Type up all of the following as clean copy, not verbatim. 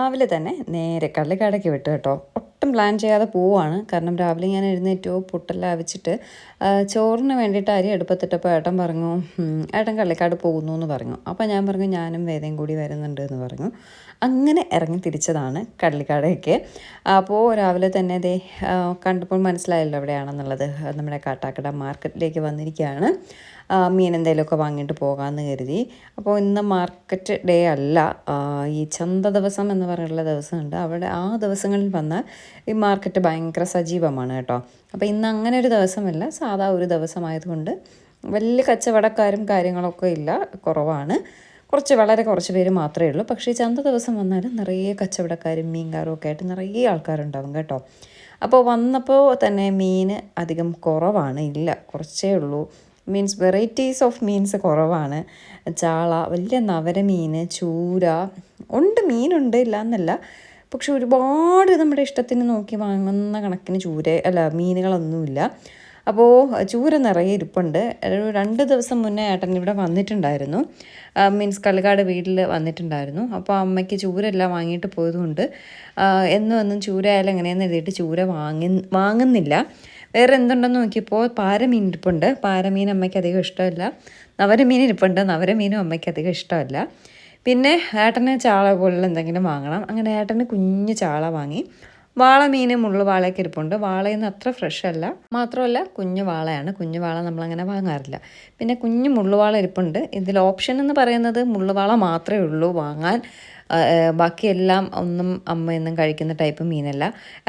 രാവിലെ തന്നെ നേരെ കള്ളിക്കാടേക്ക് വിട്ടു കേട്ടോ. ഒട്ടും പ്ലാൻ ചെയ്യാതെ പോവുകയാണ്. കാരണം രാവിലെ ഞാൻ എഴുന്നേറ്റു പുട്ടെല്ലാം അവിച്ചിട്ട് ചോറിന് വേണ്ടിയിട്ട് അരി അടുപ്പത്തിട്ടപ്പോൾ ഏട്ടൻ പറഞ്ഞു ഏട്ടൻ കള്ളിക്കാട് പോകുന്നു എന്ന് പറഞ്ഞു. അപ്പോൾ ഞാൻ പറഞ്ഞു ഞാനും വേദയും കൂടി വരുന്നുണ്ട് എന്ന് പറഞ്ഞു. അങ്ങനെ ഇറങ്ങി തിരിച്ചതാണ് കള്ളിക്കാടേക്ക്. അപ്പോൾ രാവിലെ തന്നെ ദേ കണ്ടപ്പോൾ മനസ്സിലായല്ലോ എവിടെയാണെന്നുള്ളത്. നമ്മുടെ കാട്ടാക്കട മാർക്കറ്റിലേക്ക് വന്നിരിക്കുകയാണ്. മീൻ എന്തെങ്കിലുമൊക്കെ വാങ്ങിയിട്ട് പോകാമെന്ന് കരുതി. അപ്പോൾ ഇന്ന് മാർക്കറ്റ് ഡേ അല്ല, ഈ ചന്ത ദിവസം എന്ന് പറഞ്ഞിട്ടുള്ള ദിവസമുണ്ട്. അവിടെ ആ ദിവസങ്ങളിൽ വന്നാൽ ഈ മാർക്കറ്റ് ഭയങ്കര സജീവമാണ് കേട്ടോ. അപ്പോൾ ഇന്ന് അങ്ങനെ ഒരു ദിവസമല്ല, സാധാ ഒരു ദിവസമായതുകൊണ്ട് വലിയ കച്ചവടക്കാരും കാര്യങ്ങളൊക്കെ ഇല്ല, കുറവാണ്. വളരെ കുറച്ച് പേര് മാത്രമേ ഉള്ളൂ. പക്ഷേ ചന്ത ദിവസം വന്നാൽ നിറയെ കച്ചവടക്കാരും മീൻകാരും ഒക്കെ ആയിട്ട് നിറയെ ആൾക്കാരുണ്ടാവും കേട്ടോ. അപ്പോൾ വന്നപ്പോൾ തന്നെ മീൻ അധികം കുറവാണ്, ഇല്ല കുറച്ചേ ഉള്ളൂ. മീൻസ് വെറൈറ്റീസ് ഓഫ് മീൻസ് കുറവാണ്. ചാള, വലിയ നവരമീൻ, ചൂര ഉണ്ട്, മീനുണ്ട് ഇല്ല എന്നല്ല. പക്ഷെ ഒരുപാട് നമ്മുടെ ഇഷ്ടത്തിന് നോക്കി വാങ്ങുന്ന കണക്കിന് മീനുകളൊന്നുമില്ല. അപ്പോൾ ചൂര നിറയെ ഇരിപ്പുണ്ട്. ഒരു 2 ദിവസം മുന്നേ ഏട്ടൻ ഇവിടെ വന്നിട്ടുണ്ടായിരുന്നു, മീൻസ് കള്ളിക്കാട് വീട്ടിൽ വന്നിട്ടുണ്ടായിരുന്നു. അപ്പോൾ അമ്മയ്ക്ക് ചൂരെല്ലാം വാങ്ങിയിട്ട് പോയതുകൊണ്ട് എന്നും ചൂര ആയാലും എങ്ങനെയാണെന്ന് എഴുതിയിട്ട് ചൂര വാങ്ങുന്നില്ല. വേറെ എന്തുണ്ടെന്ന് നോക്കിയപ്പോൾ പാരമീൻ ഇരിപ്പുണ്ട്. പാരമീൻ അമ്മയ്ക്ക് അധികം ഇഷ്ടമല്ല. നവരമീൻ ഇരിപ്പുണ്ട്, നവരമീനും അമ്മയ്ക്ക് അധികം ഇഷ്ടമല്ല. പിന്നെ ഏട്ടന് ചാള പോലുള്ള എന്തെങ്കിലും വാങ്ങണം. അങ്ങനെ ഏട്ടന് കുഞ്ഞ് ചാള വാങ്ങി. വാളമീൻ മുള്ളുവാളയൊക്കെ ഇരിപ്പുണ്ട്. വാളയൊന്നും അത്ര ഫ്രഷ് അല്ല, മാത്രമല്ല കുഞ്ഞു വാളയാണ്. കുഞ്ഞു വാള നമ്മളങ്ങനെ വാങ്ങാറില്ല. പിന്നെ കുഞ്ഞു മുള്ളുവാള ഇരിപ്പുണ്ട്. ഇതിൽ ഓപ്ഷൻ എന്ന് പറയുന്നത് മുള്ളുവാള മാത്രമേ ഉള്ളൂ വാങ്ങാൻ. ബാക്കിയെല്ലാം ഒന്നും അമ്മയൊന്നും കഴിക്കുന്ന ടൈപ്പ് മീനല്ല.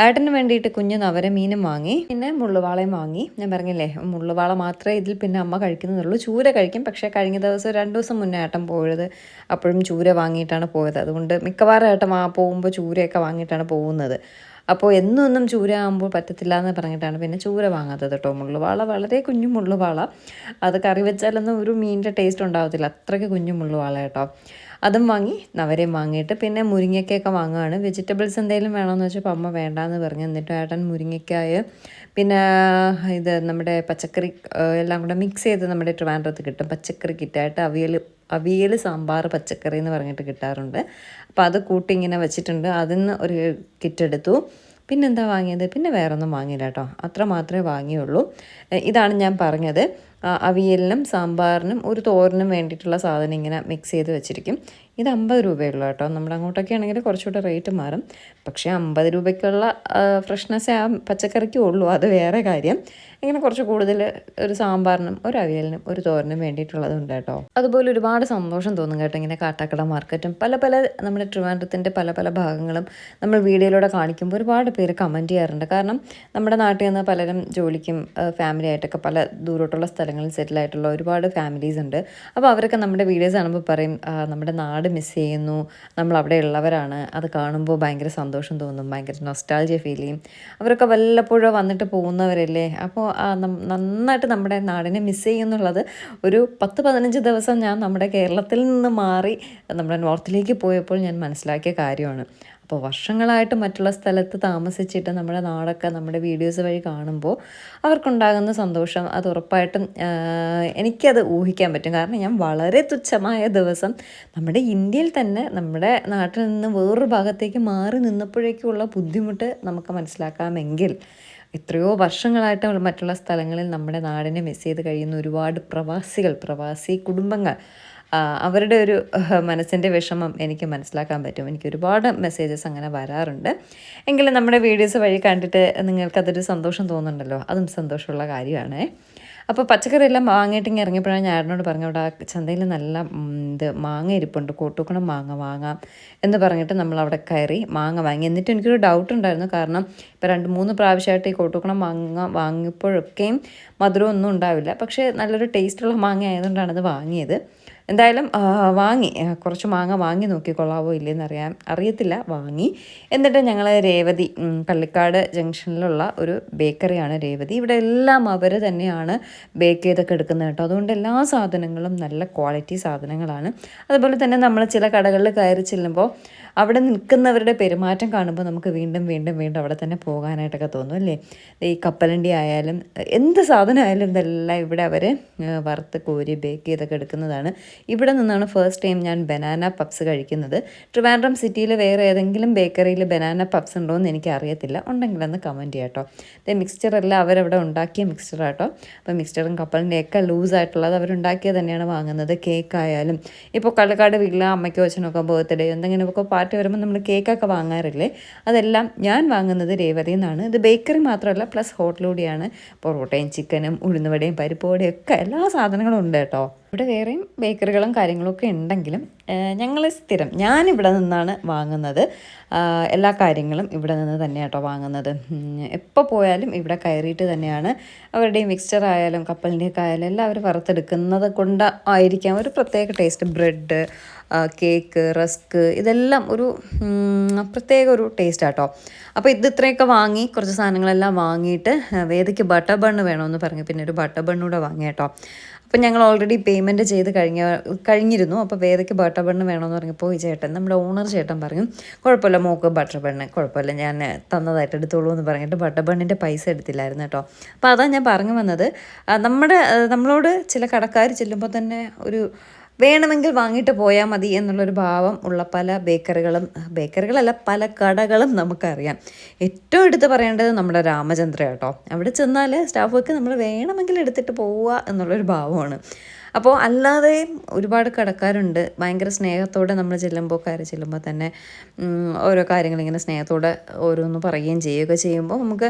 ഏട്ടന് വേണ്ടിയിട്ട് കുഞ്ഞ് നവരമീനും വാങ്ങി, പിന്നെ മുള്ളുവാളയും വാങ്ങി. ഞാൻ പറഞ്ഞില്ലേ മുള്ളുവാള മാത്രമേ ഇതിൽ പിന്നെ അമ്മ കഴിക്കുന്നുള്ളൂ. ചൂര കഴിക്കും, പക്ഷേ കഴിഞ്ഞ ദിവസം 2 ദിവസം മുന്നേ ഏട്ടൻ പോയത് അപ്പോഴും ചൂര വാങ്ങിയിട്ടാണ് പോയത്. അതുകൊണ്ട് മിക്കവാറും ഏട്ടൻ പോകുമ്പോൾ ചൂരയൊക്കെ വാങ്ങിയിട്ടാണ് പോകുന്നത്. അപ്പോൾ എന്നും ചൂര ആകുമ്പോൾ പറ്റത്തില്ല എന്ന് പറഞ്ഞിട്ടാണ് പിന്നെ ചൂര വാങ്ങാത്തത് കേട്ടോ. മുള്ളുവാള വളരെ കുഞ്ഞു മുള്ളുവാള, അത് കറി വെച്ചാലൊന്നും ഒരു മീനിൻ്റെ ടേസ്റ്റ് ഉണ്ടാകത്തില്ല, അത്രയ്ക്ക് കുഞ്ഞു മുള്ളുവാള കേട്ടോ. അതും വാങ്ങി, നവരയും വാങ്ങിയിട്ട് പിന്നെ മുരിങ്ങയ്ക്കൊക്കെ വാങ്ങുകയാണ്. വെജിറ്റബിൾസ് എന്തെങ്കിലും വേണമെന്ന് വെച്ചപ്പോൾ അമ്മ വേണ്ടാന്ന് പറഞ്ഞു. എന്നിട്ട് ഏട്ടൻ മുരിങ്ങയ്ക്കായ പിന്നെ ഇത് നമ്മുടെ പച്ചക്കറി എല്ലാം കൂടെ മിക്സ് ചെയ്ത് നമ്മുടെ ട്രിവാൻഡ്രത്ത് കിട്ടും, പച്ചക്കറി കിറ്റായിട്ട് അവിയൽ സാമ്പാർ പച്ചക്കറി എന്ന് പറഞ്ഞിട്ട് കിട്ടാറുണ്ട്. അപ്പോൾ അത് കൂട്ടി ഇങ്ങനെ വെച്ചിട്ടുണ്ട്. അതിന് ഒരു കിറ്റ് എടുത്തു. പിന്നെന്താ വാങ്ങിയത്? പിന്നെ വേറെ ഒന്നും വാങ്ങിയില്ല കേട്ടോ, അത്ര മാത്രമേ വാങ്ങിയുള്ളൂ. ഇതാണ് ഞാൻ പറഞ്ഞത്, അവിയലിനും സാമ്പാറിനും ഒരു തോരനും വേണ്ടിയിട്ടുള്ള സാധനം ഇങ്ങനെ മിക്സ് ചെയ്ത് വെച്ചിരിക്കും. ഇത് 50 രൂപയുള്ളൂ കേട്ടോ. നമ്മുടെ അങ്ങോട്ടൊക്കെ ആണെങ്കിൽ കുറച്ചുകൂടെ റേറ്റ് മാറും. പക്ഷേ 50 രൂപയ്ക്കുള്ള ഫ്രഷ്നെസ് ആ പച്ചക്കറിക്കും ഉള്ളൂ, അത് വേറെ കാര്യം. ഇങ്ങനെ കുറച്ച് കൂടുതൽ ഒരു സാമ്പാറിനും ഒരു അവിയലിനും ഒരു തോരനും വേണ്ടിയിട്ടുള്ളതുണ്ട് കേട്ടോ. അതുപോലെ ഒരുപാട് സന്തോഷം തോന്നും കേട്ടോ, ഇങ്ങനെ കാട്ടാക്കട മാർക്കറ്റും പല നമ്മുടെ ട്രിവാൻഡ്രത്തിൻ്റെ പല ഭാഗങ്ങളും നമ്മൾ വീഡിയോയിലൂടെ കാണിക്കുമ്പോൾ ഒരുപാട് പേര് കമൻറ്റ് ചെയ്യാറുണ്ട്. കാരണം നമ്മുടെ നാട്ടിൽ നിന്ന് പലരും ജോലിക്കും ഫാമിലി ആയിട്ടൊക്കെ പല ദൂരോട്ടുള്ള സ്ഥലങ്ങളിൽ സെറ്റിലായിട്ടുള്ള ഒരുപാട് ഫാമിലീസ് ഉണ്ട്. അപ്പോൾ അവരൊക്കെ നമ്മുടെ വീഡിയോസ് കാണുമ്പോൾ പറയും നമ്മുടെ നാട് മിസ് ചെയ്യുന്നു, നമ്മൾ അവിടെ ഉള്ളവരാണ്, അത് കാണുമ്പോൾ ഭയങ്കര സന്തോഷം തോന്നും, ഭയങ്കര നൊസ്റ്റാൾജിയ ഫീൽ ചെയ്യും. അവരൊക്കെ വല്ലപ്പോഴും വന്നിട്ട് പോകുന്നവരല്ലേ. അപ്പോൾ നന്നായിട്ട് നമ്മുടെ നാടിനെ മിസ് ചെയ്യുന്നുള്ളത് ഒരു 10-15 ദിവസം ഞാൻ നമ്മുടെ കേരളത്തിൽ നിന്ന് മാറി നമ്മുടെ നോർത്തിലേക്ക് പോയപ്പോൾ ഞാൻ മനസ്സിലാക്കിയ കാര്യമാണ്. അപ്പോൾ വർഷങ്ങളായിട്ട് മറ്റുള്ള സ്ഥലത്ത് താമസിച്ചിട്ട് നമ്മുടെ നാടൊക്കെ നമ്മുടെ വീഡിയോസ് വഴി കാണുമ്പോൾ അവർക്കുണ്ടാകുന്ന സന്തോഷം അത് ഉറപ്പായിട്ടും എനിക്കത് ഊഹിക്കാൻ പറ്റും. കാരണം ഞാൻ വളരെ തുച്ഛമായ ദിവസം നമ്മുടെ ഇന്ത്യയിൽ തന്നെ നമ്മുടെ നാട്ടിൽ നിന്ന് വേറൊരു ഭാഗത്തേക്ക് മാറി നിന്നപ്പോഴേക്കുള്ള ബുദ്ധിമുട്ട് നമുക്ക് മനസ്സിലാക്കാമെങ്കിൽ എത്രയോ വർഷങ്ങളായിട്ട് മറ്റുള്ള സ്ഥലങ്ങളിൽ നമ്മുടെ നാടിനെ മിസ് ചെയ്ത് കഴിയുന്ന ഒരുപാട് പ്രവാസി കുടുംബങ്ങൾ, അവരുടെ ഒരു മനസ്സിൻ്റെ വിഷമം എനിക്ക് മനസ്സിലാക്കാൻ പറ്റും. എനിക്ക് ഒരുപാട് മെസ്സേജസ് അങ്ങനെ വരാറുണ്ട്. എങ്കിലും നമ്മുടെ വീഡിയോസ് വഴി കണ്ടിട്ട് നിങ്ങൾക്കതൊരു സന്തോഷം തോന്നുന്നുണ്ടല്ലോ, അതും സന്തോഷമുള്ള കാര്യമാണ്. അപ്പോൾ പച്ചക്കറി എല്ലാം വാങ്ങിയിട്ട് ഇങ്ങനെ ഇറങ്ങിയപ്പോഴാണ് ഞാൻ ഏട്ടനോട് പറഞ്ഞു അവിടെ ചന്തയിൽ നല്ല മാങ്ങ ഇരിപ്പുണ്ട്, കോട്ടൂക്കണം മാങ്ങ വാങ്ങാം എന്ന് പറഞ്ഞിട്ട് നമ്മൾ അവിടെ കയറി മാങ്ങ വാങ്ങി. എന്നിട്ട് എനിക്കൊരു ഡൗട്ട് ഉണ്ടായിരുന്നു. കാരണം ഇപ്പോൾ 2-3 പ്രാവശ്യമായിട്ട് ഈ കോട്ടൂക്കണം മാങ്ങ വാങ്ങിയപ്പോഴൊക്കെയും മധുരമൊന്നും ഉണ്ടാവില്ല, പക്ഷേ നല്ലൊരു ടേസ്റ്റുള്ള മാങ്ങ ആയതുകൊണ്ടാണ് അത് വാങ്ങിയത്. എന്തായാലും വാങ്ങി, കുറച്ച് മാങ്ങ വാങ്ങി നോക്കി, കൊള്ളാവോ ഇല്ലയെന്ന് അറിയത്തില്ല, വാങ്ങി. എന്നിട്ട് ഞങ്ങൾ രേവതി, കള്ളിക്കാട് ജംഗ്ഷനിലുള്ള ഒരു ബേക്കറിയാണ് രേവതി. ഇവിടെ എല്ലാം അവർ തന്നെയാണ് ബേക്ക് ചെയ്തൊക്കെ എടുക്കുന്നത് കേട്ടോ. അതുകൊണ്ട് എല്ലാ സാധനങ്ങളും നല്ല ക്വാളിറ്റി സാധനങ്ങളാണ്. അതുപോലെ തന്നെ നമ്മൾ ചില കടകളിൽ കയറി ചെല്ലുമ്പോൾ അവിടെ നിൽക്കുന്നവരുടെ പെരുമാറ്റം കാണുമ്പോൾ നമുക്ക് വീണ്ടും അവിടെ തന്നെ പോകാനായിട്ടൊക്കെ തോന്നും അല്ലേ. ഈ കപ്പലണ്ടി ആയാലും എന്ത് സാധനമായാലും ഇതെല്ലാം ഇവിടെ അവർ വറുത്ത് കോരി ബേക്ക് ചെയ്തൊക്കെ എടുക്കുന്നതാണ്. ഇവിടെ നിന്നാണ് ഫസ്റ്റ് ടൈം ഞാൻ ബനാന പപ്സ് കഴിക്കുന്നത്. ട്രിവാൻഡ്രം സിറ്റിയിൽ വേറെ ഏതെങ്കിലും ബേക്കറിയിൽ ബനാന പപ്സ് ഉണ്ടോ എന്ന് എനിക്ക് അറിയത്തില്ല, ഉണ്ടെങ്കിലൊന്ന് കമൻറ്റ് ചെയ്യാം കേട്ടോ. ഇത് മിക്സ്ചറെല്ലാം അവരവിടെ ഉണ്ടാക്കിയ മിക്സ്ചറാട്ടോ. അപ്പോൾ മിക്സ്ചറും കപ്പലിൻ്റെയൊക്കെ ലൂസായിട്ടുള്ളത് അവരുണ്ടാക്കിയത് തന്നെയാണ് വാങ്ങുന്നത്. കേക്കായാലും ഇപ്പോൾ കള്ളക്കാട് വീട്ടിൽ അമ്മയ്ക്കോ അച്ഛനൊക്കെ ബർത്ത്ഡേ എന്തെങ്കിലുമൊക്കെ പാർട്ടി വരുമ്പോൾ നമ്മൾ കേക്കൊക്കെ വാങ്ങാറില്ലേ, അതെല്ലാം ഞാൻ വാങ്ങുന്നത് രേവതിയിൽ നിന്നാണ്. ഇത് ബേക്കറി മാത്രമല്ല, പ്ലസ് ഹോട്ടലൂടെയാണ്. പൊറോട്ടയും ചിക്കനും ഉഴുന്നുവടയും പരിപ്പുവടയും ഒക്കെ എല്ലാ സാധനങ്ങളും ഉണ്ട് കേട്ടോ. ഇവിടെ വേറെയും ബേക്കറികളും കാര്യങ്ങളൊക്കെ ഉണ്ടെങ്കിലും ഞങ്ങൾ സ്ഥിരം ഞാനിവിടെ നിന്നാണ് വാങ്ങുന്നത്. എല്ലാ കാര്യങ്ങളും ഇവിടെ നിന്ന് തന്നെ കേട്ടോ വാങ്ങുന്നത്. എപ്പോൾ പോയാലും ഇവിടെ കയറിയിട്ട് തന്നെയാണ് അവരുടെ മിക്സ്ചർ ആയാലും കപ്പലിൻ്റെയൊക്കെ ആയാലും എല്ലാം അവർ വറുത്തെടുക്കുന്നത് കൊണ്ട് ആയിരിക്കാം ഒരു പ്രത്യേക ടേസ്റ്റ്. ബ്രെഡ്, കേക്ക്, റസ്ക് ഇതെല്ലാം ഒരു പ്രത്യേക ഒരു ടേസ്റ്റ് ആട്ടോ. അപ്പോൾ ഇത് ഇത്രയൊക്കെ വാങ്ങി കുറച്ച് സാധനങ്ങളെല്ലാം വാങ്ങിയിട്ട് വേദയ്ക്ക് ബട്ടർ ബണ്ണ് വേണമെന്ന് പറഞ്ഞു. പിന്നെ ഒരു ബട്ടർ ബണ്ണൂടെ വാങ്ങി കേട്ടോ. അപ്പം ഞങ്ങൾ ഓൾറെഡി പേയ്മെൻറ്റ് ചെയ്ത് കഴിഞ്ഞിരുന്നു. അപ്പോൾ വേദയ്ക്ക് ബട്ടർ ബണ്ണ് വേണമെന്ന് പറഞ്ഞപ്പോൾ ഈ ചേട്ടൻ, നമ്മുടെ ഓണർ ചേട്ടൻ പറഞ്ഞു കുഴപ്പമില്ല മോക്ക് ബട്ടർ ബണ്ണ് കുഴപ്പമില്ല, ഞാൻ തന്നതായിട്ട് എടുത്തോളൂ എന്ന് പറഞ്ഞിട്ട് ബട്ടർ ബണ്ണിൻ്റെ പൈസ എടുത്തില്ലായിരുന്നു കേട്ടോ. അപ്പോൾ അതാണ് ഞാൻ പറഞ്ഞു വന്നത്, നമ്മളോട് ചില കടക്കാർ ചെല്ലുമ്പോൾ തന്നെ ഒരു വേണമെങ്കിൽ വാങ്ങിയിട്ട് പോയാൽ മതി എന്നുള്ളൊരു ഭാവം ഉള്ള പല ബേക്കറികളല്ല പല കടകളും നമുക്കറിയാം. ഏറ്റവും എടുത്ത് പറയേണ്ടത് നമ്മുടെ രാമചന്ദ്ര കേട്ടോ. അവിടെ ചെന്നാൽ സ്റ്റാഫൊക്കെ നമ്മൾ വേണമെങ്കിൽ എടുത്തിട്ട് പോവുക എന്നുള്ളൊരു ഭാവമാണ്. അപ്പോൾ അല്ലാതെ ഒരുപാട് കടക്കാരുണ്ട്. ഭയങ്കര സ്നേഹത്തോടെ നമ്മൾ ചെല്ലുമ്പോൾ തന്നെ ഓരോ കാര്യങ്ങളിങ്ങനെ സ്നേഹത്തോടെ ഓരോന്ന് പറയുകയും ചെയ്യുകയൊക്കെ ചെയ്യുമ്പോൾ നമുക്ക്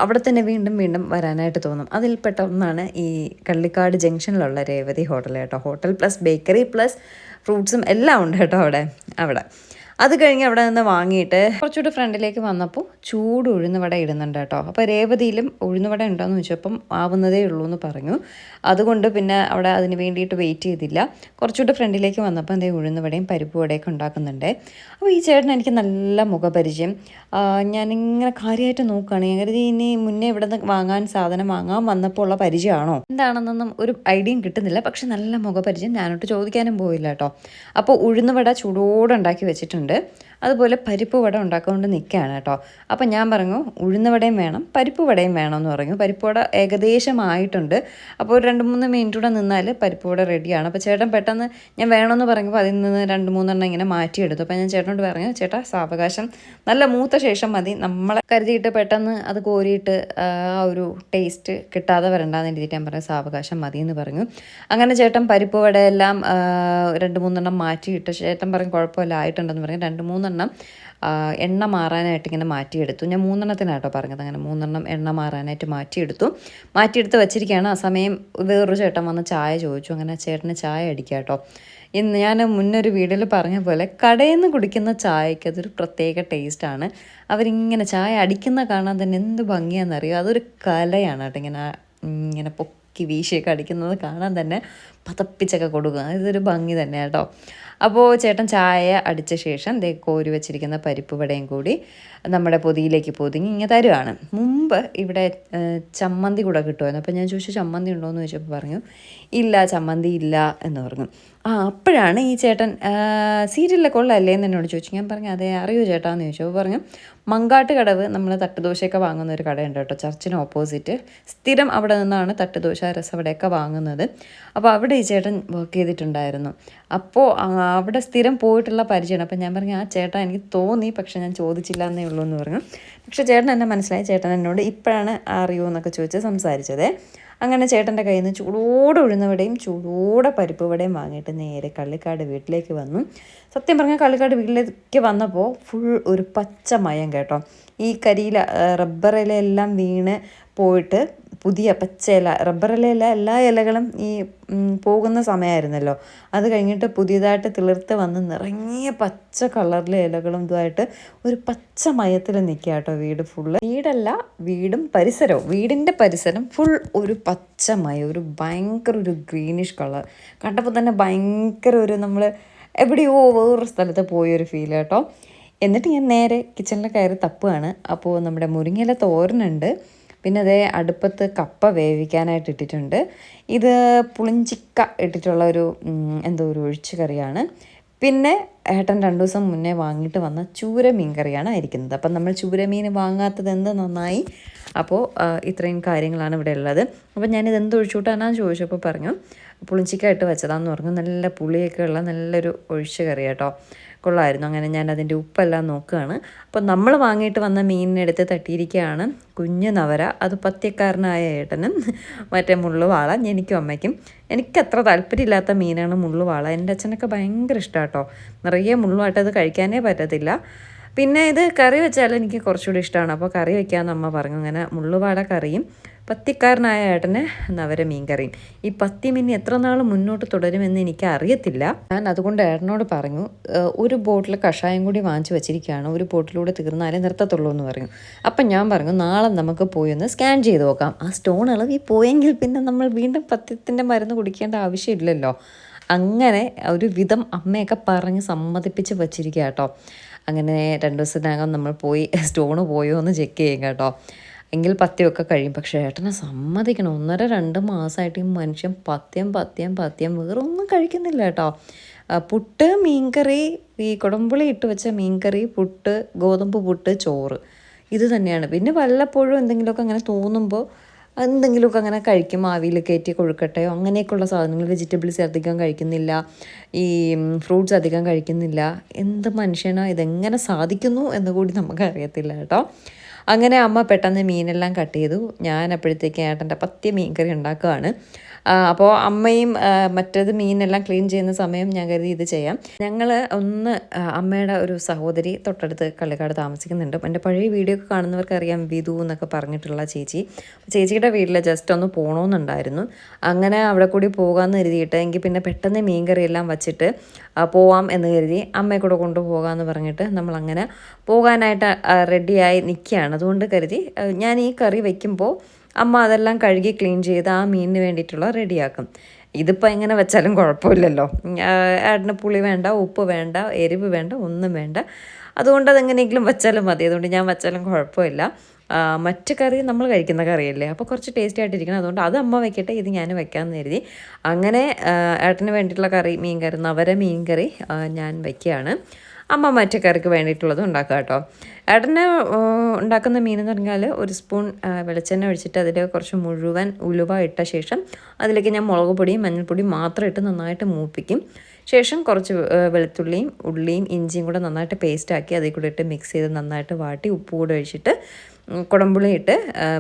അവിടെ തന്നെ വീണ്ടും വീണ്ടും വരാനായിട്ട് തോന്നും. അതിൽപ്പെട്ട ഒന്നാണ് ഈ കള്ളിക്കാട് ജംഗ്ഷനിലുള്ള രേവതി ഹോട്ടൽ കേട്ടോ. ഹോട്ടൽ പ്ലസ് ബേക്കറി പ്ലസ് ഫ്രൂട്ട്സും എല്ലാം ഉണ്ട് കേട്ടോ അവിടെ. അത് കഴിഞ്ഞ് അവിടെ നിന്ന് വാങ്ങിയിട്ട് കുറച്ചുകൂടി ഫ്രണ്ടിലേക്ക് വന്നപ്പോൾ ചൂട് ഉഴുന്നുവട ഇടുന്നുണ്ട് കേട്ടോ. അപ്പോൾ രേവതിയിലും ഉഴുന്നുവട ഉണ്ടോയെന്ന് ചോദിച്ചപ്പം ആവുന്നതേ ഉള്ളൂ എന്ന് പറഞ്ഞു. അതുകൊണ്ട് പിന്നെ അവിടെ അതിന് വേണ്ടിയിട്ട് വെയിറ്റ് ചെയ്തില്ല. കുറച്ചുകൂടി ഫ്രണ്ടിലേക്ക് വന്നപ്പോൾ എന്തെങ്കിലും ഉഴുന്നുവടയും പരിപ്പ് വടയൊക്കെ ഉണ്ടാക്കുന്നുണ്ട്. അപ്പോൾ ഈ ചേട്ടൻ എനിക്ക് നല്ല മുഖപരിചയം. ഞാനിങ്ങനെ കാര്യമായിട്ട് നോക്കുകയാണ്. ഞാൻ കരുതി ഇനി മുന്നേ ഇവിടെ നിന്ന് സാധനം വാങ്ങാൻ വന്നപ്പോൾ ഉള്ള പരിചയമാണോ എന്താണെന്നൊന്നും ഒരു ഐഡിയയും കിട്ടുന്നില്ല. പക്ഷെ നല്ല മുഖപരിചയം. ഞാനോട്ട് ചോദിക്കാനും പോയില്ല കേട്ടോ. അപ്പോൾ ഉഴുന്നുവട ചൂടോടെ ഉണ്ടാക്കി വെച്ചിട്ടുണ്ട്. അതുപോലെ പരിപ്പ് വട ഉണ്ടാക്കിക്കൊണ്ട് നിൽക്കുകയാണ് കേട്ടോ. അപ്പം ഞാൻ പറഞ്ഞു ഉഴുന്നുവടയും വേണം പരിപ്പ് വടയും വേണമെന്ന് പറഞ്ഞു. പരിപ്പ് വട ഏകദേശം ആയിട്ടുണ്ട്. അപ്പോൾ ഒരു 2-3 മിനിറ്റ് കൂടെ നിന്നാൽ പരിപ്പ് വട റെഡിയാണ്. അപ്പോൾ ചേട്ടൻ പെട്ടെന്ന് ഞാൻ വേണമെന്ന് പറയുമ്പോൾ അതിൽ നിന്ന് 2-3 ഇങ്ങനെ മാറ്റിയെടുത്തു. അപ്പോൾ ഞാൻ ചേട്ടനോട് പറഞ്ഞു ചേട്ടാ സാവകാശം നല്ല മൂത്ത ശേഷം മതി, നമ്മളെ കരുതിയിട്ട് പെട്ടെന്ന് അത് കോരിയിട്ട് ആ ഒരു ടേസ്റ്റ് കിട്ടാതെ വരണ്ടാന്ന് എഴുതിയിട്ട് ഞാൻ പറഞ്ഞു സാവകാശം മതി എന്ന് പറഞ്ഞു. അങ്ങനെ ചേട്ടൻ പരിപ്പ് വടയെല്ലാം 2-3 മാറ്റിയിട്ട് ചേട്ടൻ പറഞ്ഞു കുഴപ്പമില്ല ആയിട്ടുണ്ടെന്ന് പറഞ്ഞു. 2-3 എണ്ണ മാറാനായിട്ട് ഇങ്ങനെ മാറ്റിയെടുത്തു. ഞാൻ 3 പറഞ്ഞത്. അങ്ങനെ 3 എണ്ണ മാറാനായിട്ട് മാറ്റിയെടുത്ത് വെച്ചിരിക്കുകയാണ്. ആ സമയം വേറൊരു ചേട്ടൻ വന്ന് ചായ ചോദിച്ചു. അങ്ങനെ ചേട്ടന് ചായ അടിക്കുക കേട്ടോ. ഇന്ന് ഞാൻ മുന്നൊരു വീഡിയോയിൽ പറഞ്ഞ പോലെ കടയിൽ നിന്ന് കുടിക്കുന്ന ചായക്ക് അതൊരു പ്രത്യേക ടേസ്റ്റാണ്. അവരിങ്ങനെ ചായ അടിക്കുന്ന കാണാൻ തന്നെ എന്ത് ഭംഗിയാണെന്നറിയോ. അതൊരു കലയാണ് കേട്ടോ. ഇങ്ങനെ പൊക്കി വീശിയൊക്കെ അടിക്കുന്നത് കാണാൻ തന്നെ പതപ്പിച്ചൊക്കെ കൊടുക്കുക. ഇതൊരു ഭംഗി തന്നെ കേട്ടോ. അപ്പോൾ ചേട്ടൻ ചായ അടിച്ച ശേഷം കോരി വെച്ചിരിക്കുന്ന പരിപ്പ് വടയും കൂടി നമ്മുടെ പൊതിയിലേക്ക് പൊതിഞ്ഞ് ഇങ്ങനെ തരുവാണ്. മുമ്പ് ഇവിടെ ചമ്മന്തി കൂടെ കിട്ടുമായിരുന്നു. അപ്പോൾ ഞാൻ ചോദിച്ചു ചമ്മന്തി ഉണ്ടോ എന്ന് ചോദിച്ചപ്പോൾ പറഞ്ഞു ഇല്ല ചമ്മന്തി ഇല്ല എന്ന് പറഞ്ഞു. അപ്പോഴാണ് ഈ ചേട്ടൻ സീരിയലിലൊക്കെ ഉള്ളതല്ലേ എന്ന് എന്നോട് ചോദിച്ചു. ഞാൻ പറഞ്ഞു അതെ അറിയോ ചേട്ടാന്ന് ചോദിച്ചു. അപ്പോൾ പറഞ്ഞു മങ്കാട്ട് കടവ് നമ്മൾ തട്ടുദോശയൊക്കെ വാങ്ങുന്ന ഒരു കടയുണ്ട് കേട്ടോ, ചർച്ചിന് ഓപ്പോസിറ്റ്. സ്ഥിരം അവിടെ നിന്നാണ് തട്ടുദോശ രസവടയൊക്കെ വാങ്ങുന്നത്. അപ്പോൾ അവിടെ ഈ ചേട്ടൻ വർക്ക് ചെയ്തിട്ടുണ്ടായിരുന്നു. അപ്പോൾ അവിടെ സ്ഥിരം പോയിട്ടുള്ള പരിചയമാണ്. അപ്പോൾ ഞാൻ പറഞ്ഞു ആ ചേട്ടാ എനിക്ക് തോന്നി, പക്ഷെ ഞാൻ ചോദിച്ചില്ല എന്നേ ഉള്ളൂ എന്ന് പറഞ്ഞു. പക്ഷേ ചേട്ടൻ എന്നെ മനസ്സിലായി. ചേട്ടൻ എന്നോട് ഇപ്പോഴാണ് അറിയുമോ എന്നൊക്കെ ചോദിച്ച് സംസാരിച്ചത്. അങ്ങനെ ചേട്ടൻ്റെ കയ്യിൽ നിന്ന് ചൂടോടെ ഉഴുന്നവടയും ചൂടോടെ പരിപ്പ് വടയും വാങ്ങിയിട്ട് നേരെ കള്ളിക്കാട് വീട്ടിലേക്ക് വന്നു. സത്യം പറഞ്ഞാൽ കള്ളിക്കാട് വീട്ടിലേക്ക് വന്നപ്പോൾ ഫുൾ ഒരു പച്ചമയം കേട്ടോ. ഈ കരിയില റബ്ബറിലെല്ലാം വീണ് പോയിട്ട് പുതിയ പച്ചയില, റബ്ബറിലെല്ലാം എല്ലാ ഇലകളും ഈ പോകുന്ന സമയമായിരുന്നല്ലോ. അത് കഴിഞ്ഞിട്ട് പുതിയതായിട്ട് തിളിർത്ത് വന്ന് നിറങ്ങിയ പച്ച കളറിലെ ഇലകളും ഇതുമായിട്ട് ഒരു പച്ച മയത്തിൽ നിൽക്കുക കേട്ടോ വീട് ഫുള്ള്. വീടല്ല, വീടിൻ്റെ പരിസരം ഫുൾ ഒരു പച്ചമയം, ഒരു ഭയങ്കര ഒരു ഗ്രീനിഷ് കളർ. കണ്ടപ്പോൾ തന്നെ ഭയങ്കര ഒരു നമ്മൾ എവിടെയോ വേറൊരു സ്ഥലത്ത് പോയൊരു ഫീൽ കേട്ടോ. എന്നിട്ട് ഞാൻ നേരെ കിച്ചണിൽ കയറി തപ്പുകയാണ്. അപ്പോൾ നമ്മുടെ മുരിങ്ങയില തോരനുണ്ട്. പിന്നെ അതേ അടുപ്പത്ത് കപ്പ വേവിക്കാനായിട്ട് ഇട്ടിട്ടുണ്ട്. ഇത് പുളിഞ്ചിക്ക ഇട്ടിട്ടുള്ള ഒരു ഒരു ഒഴിച്ചു കറിയാണ്. പിന്നെ ഏട്ടൻ 2 ദിവസം മുന്നേ വാങ്ങിയിട്ട് വന്ന ചൂര മീൻ കറിയാണ് ആയിരിക്കുന്നത്. അപ്പം നമ്മൾ ചൂരമീൻ വാങ്ങാത്തത് എന്ത് നന്നായി. അപ്പോൾ ഇത്രയും കാര്യങ്ങളാണ് ഇവിടെ ഉള്ളത്. അപ്പോൾ ഞാനിത് ഒഴിച്ചുകൂട്ടാനാന്ന് ചോദിച്ചപ്പോൾ പറഞ്ഞു പുളിഞ്ചിക്കായിട്ട് വെച്ചതാന്ന് പറഞ്ഞു. നല്ല പുളിയൊക്കെ ഉള്ള നല്ലൊരു ഒഴിച്ച് കറി കേട്ടോ, കൊള്ളായിരുന്നു. അങ്ങനെ ഞാൻ അതിൻ്റെ ഉപ്പെല്ലാം നോക്കുകയാണ്. അപ്പോൾ നമ്മൾ വാങ്ങിയിട്ട് വന്ന മീനിനെടുത്ത് തട്ടിയിരിക്കുകയാണ് കുഞ്ഞു നവര. അത് പത്യക്കാരനായ ഏട്ടനും മറ്റേ മുള്ളുവാള എനിക്കും അമ്മയ്ക്കും. എനിക്കത്ര താല്പര്യമില്ലാത്ത മീനാണ് മുള്ളുവാള. എൻ്റെ അച്ഛനൊക്കെ ഭയങ്കര ഇഷ്ടമാണ് കേട്ടോ. നിറയെ മുള്ളുമായിട്ട് അത് കഴിക്കാനേ പറ്റത്തില്ല. പിന്നെ ഇത് കറി വെച്ചാൽ എനിക്ക് കുറച്ചുകൂടി ഇഷ്ടമാണ്. അപ്പോൾ കറി വയ്ക്കാമെന്ന് അമ്മ പറഞ്ഞു. അങ്ങനെ മുള്ളുവാള കറിയും പത്തിക്കാരനായ ഏട്ടന് നവര മീൻ കറിയും. ഈ പത്തി മീൻ എത്ര നാൾ മുന്നോട്ട് തുടരുമെന്ന് എനിക്ക് അറിയത്തില്ല. ഞാൻ അതുകൊണ്ട് ഏട്ടനോട് പറഞ്ഞു, ഒരു ബോട്ടിൽ കഷായം കൂടി വാങ്ങിച്ചു വെച്ചിരിക്കുകയാണ്, ഒരു ബോട്ടിലൂടെ തീർന്നാലേ നിർത്തത്തുള്ളൂ എന്ന് പറഞ്ഞു. അപ്പം ഞാൻ പറഞ്ഞു, നാളെ നമുക്ക് പോയി ഒന്ന് സ്കാൻ ചെയ്ത് നോക്കാം. ആ സ്റ്റോൺ ഇളകി പോയെങ്കിൽ പിന്നെ നമ്മൾ വീണ്ടും പത്യത്തിൻ്റെ മരുന്ന് കുടിക്കേണ്ട ആവശ്യമില്ലല്ലോ. അങ്ങനെ ഒരു വിധം അമ്മയൊക്കെ പറഞ്ഞ് സമ്മതിപ്പിച്ച് വച്ചിരിക്കുക കേട്ടോ. അങ്ങനെ 2 ദിവസത്തിനകം നമ്മൾ പോയി സ്റ്റോണ് പോയോ എന്ന് ചെക്ക് ചെയ്യും കേട്ടോ. എങ്കിൽ പത്യമൊക്കെ കഴിയും. പക്ഷേ ഏട്ടനെ സമ്മതിക്കണം, 1.5-2 മാസമായിട്ട് ഈ മനുഷ്യൻ പത്യം വേറെ ഒന്നും കഴിക്കുന്നില്ല കേട്ടോ. പുട്ട്, മീൻകറി, ഈ കുടംപുളി ഇട്ട് വെച്ച മീൻകറി, പുട്ട്, ഗോതമ്പ് പുട്ട്, ചോറ്, ഇത് തന്നെയാണ്. പിന്നെ വല്ലപ്പോഴും എന്തെങ്കിലുമൊക്കെ അങ്ങനെ തോന്നുമ്പോൾ എന്തെങ്കിലുമൊക്കെ അങ്ങനെ കഴിക്കും. ആവിയിൽ കയറ്റി കൊഴുക്കട്ടയോ അങ്ങനെയൊക്കെയുള്ള സാധനങ്ങൾ. വെജിറ്റബിൾസ് അധികം കഴിക്കുന്നില്ല, ഈ ഫ്രൂട്ട്സ് അധികം കഴിക്കുന്നില്ല. എന്ത് മനുഷ്യനോ ഇതെങ്ങനെ സാധിക്കുന്നു എന്ന് കൂടി നമുക്ക് അറിയത്തില്ല കേട്ടോ. അങ്ങനെ അമ്മ പെട്ടെന്ന് മീനെല്ലാം കട്ട് ചെയ്തു. ഞാൻ അപ്പോഴത്തേക്ക് ഏട്ടൻ്റെ പത്തിയ മീൻ കറി ഉണ്ടാക്കുകയാണ്. അപ്പോൾ അമ്മയും മറ്റേത് മീനെല്ലാം ക്ലീൻ ചെയ്യുന്ന സമയം ഞാൻ കരുതി ഇത് ചെയ്യാം. ഞങ്ങൾ ഒന്ന് അമ്മയുടെ ഒരു സഹോദരി തൊട്ടടുത്ത് കള്ളിക്കാട് താമസിക്കുന്നുണ്ട്. എൻ്റെ പഴയ വീഡിയോ ഒക്കെ കാണുന്നവർക്കറിയാം, വിധു എന്നൊക്കെ പറഞ്ഞിട്ടുള്ള ചേച്ചിയുടെ വീട്ടിൽ ജസ്റ്റ് ഒന്ന് പോകണമെന്നുണ്ടായിരുന്നു. അങ്ങനെ അവിടെ കൂടി പോകാമെന്ന് കരുതിയിട്ട് എങ്കിൽ പിന്നെ പെട്ടെന്ന് മീൻ കറിയെല്ലാം വച്ചിട്ട് പോവാം എന്ന് കരുതി അമ്മയെ കൂടെ കൊണ്ടുപോകാമെന്ന് പറഞ്ഞിട്ട് നമ്മളങ്ങനെ പോകാനായിട്ട് റെഡിയായി നിൽക്കുകയാണ്. അതുകൊണ്ട് കരുതി ഞാൻ ഈ കറി വയ്ക്കുമ്പോൾ അമ്മ അതെല്ലാം കഴുകി ക്ലീൻ ചെയ്ത് ആ മീനിന് വേണ്ടിയിട്ടുള്ള റെഡിയാക്കും. ഇതിപ്പോൾ എങ്ങനെ വെച്ചാലും കുഴപ്പമില്ലല്ലോ. ഏട്ടന് പുളി വേണ്ട, ഉപ്പ് വേണ്ട, എരിവ് വേണ്ട, ഒന്നും വേണ്ട. അതുകൊണ്ട് അതെങ്ങനെയെങ്കിലും വെച്ചാലും മതി. അതുകൊണ്ട് ഞാൻ വെച്ചാലും കുഴപ്പമില്ല. മറ്റ് കറി നമ്മൾ കഴിക്കുന്ന കറിയല്ലേ, അപ്പോൾ കുറച്ച് ടേസ്റ്റി ആയിട്ടിരിക്കണം. അതുകൊണ്ട് അത് അമ്മ വയ്ക്കട്ടെ, ഇത് ഞാൻ വെക്കാമെന്ന് കരുതി. അങ്ങനെ ഏട്ടന് വേണ്ടിയിട്ടുള്ള കറി, മീൻ കറി, നവര മീൻ കറി ഞാൻ വയ്ക്കുകയാണ്. അമ്മ മറ്റേ കറിക്ക് വേണ്ടിയിട്ടുള്ളത് ഉണ്ടാക്കുക കേട്ടോ. ഏട്ടന് ഉണ്ടാക്കുന്ന മീനെന്ന് പറഞ്ഞാൽ ഒരു സ്പൂൺ വെളിച്ചെണ്ണ ഒഴിച്ചിട്ട് അതിൽ കുറച്ച് മുഴുവൻ ഉലുവ ഇട്ട ശേഷം അതിലേക്ക് ഞാൻ മുളക് പൊടിയും മഞ്ഞൾപ്പൊടിയും മാത്രം ഇട്ട് നന്നായിട്ട് മൂപ്പിക്കും. ശേഷം കുറച്ച് വെളുത്തുള്ളിയും ഉള്ളിയും ഇഞ്ചിയും കൂടെ നന്നായിട്ട് പേസ്റ്റാക്കി അതിൽ കൂടെ ഇട്ട് മിക്സ് ചെയ്ത് നന്നായിട്ട് വാട്ടി ഉപ്പ് കൂടെ ഒഴിച്ചിട്ട് കുടംപുളി ഇട്ട്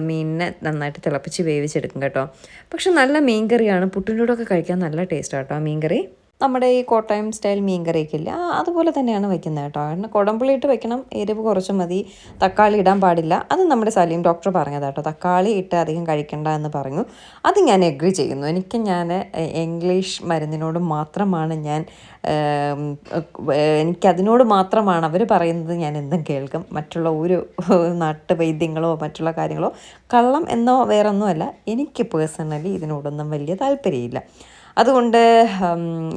മീനിനെ നന്നായിട്ട് തിളപ്പിച്ച് വേവിച്ചെടുക്കും കേട്ടോ. പക്ഷെ നല്ല മീൻ കറിയാണ്. പുട്ടിൻ്റെ കൂടെയൊക്കെ കഴിക്കാൻ നല്ല ടേസ്റ്റാണ് കേട്ടോ മീൻ കറി. നമ്മുടെ ഈ കോട്ടയം സ്റ്റൈൽ മീൻ കറിയൊക്കെ ഇല്ല, അതുപോലെ തന്നെയാണ് വെക്കുന്നത് കേട്ടോ. കാരണം കുടംപുളി ഇട്ട് വെക്കണം, എരിവ് കുറച്ച് മതി, തക്കാളി ഇടാൻ പാടില്ല. അത് നമ്മുടെ സലീം ഡോക്ടർ പറഞ്ഞത് കേട്ടോ. തക്കാളി ഇട്ട് അധികം കഴിക്കണ്ട എന്ന് പറഞ്ഞു. അത് ഞാൻ എഗ്രി ചെയ്യുന്നു. ഞാൻ ഇംഗ്ലീഷ് മരുന്നിനോട് മാത്രമാണ് എനിക്കതിനോട് മാത്രമാണ് അവർ പറയുന്നത് ഞാൻ എന്തും കേൾക്കും. മറ്റുള്ള ഒരു നാട്ടുവൈദ്യങ്ങളോ മറ്റുള്ള കാര്യങ്ങളോ കള്ളം എന്നോ വേറൊന്നുമല്ല. എനിക്ക് പേഴ്സണലി ഇതിനോടൊന്നും വലിയ താല്പര്യമില്ല. അതുകൊണ്ട്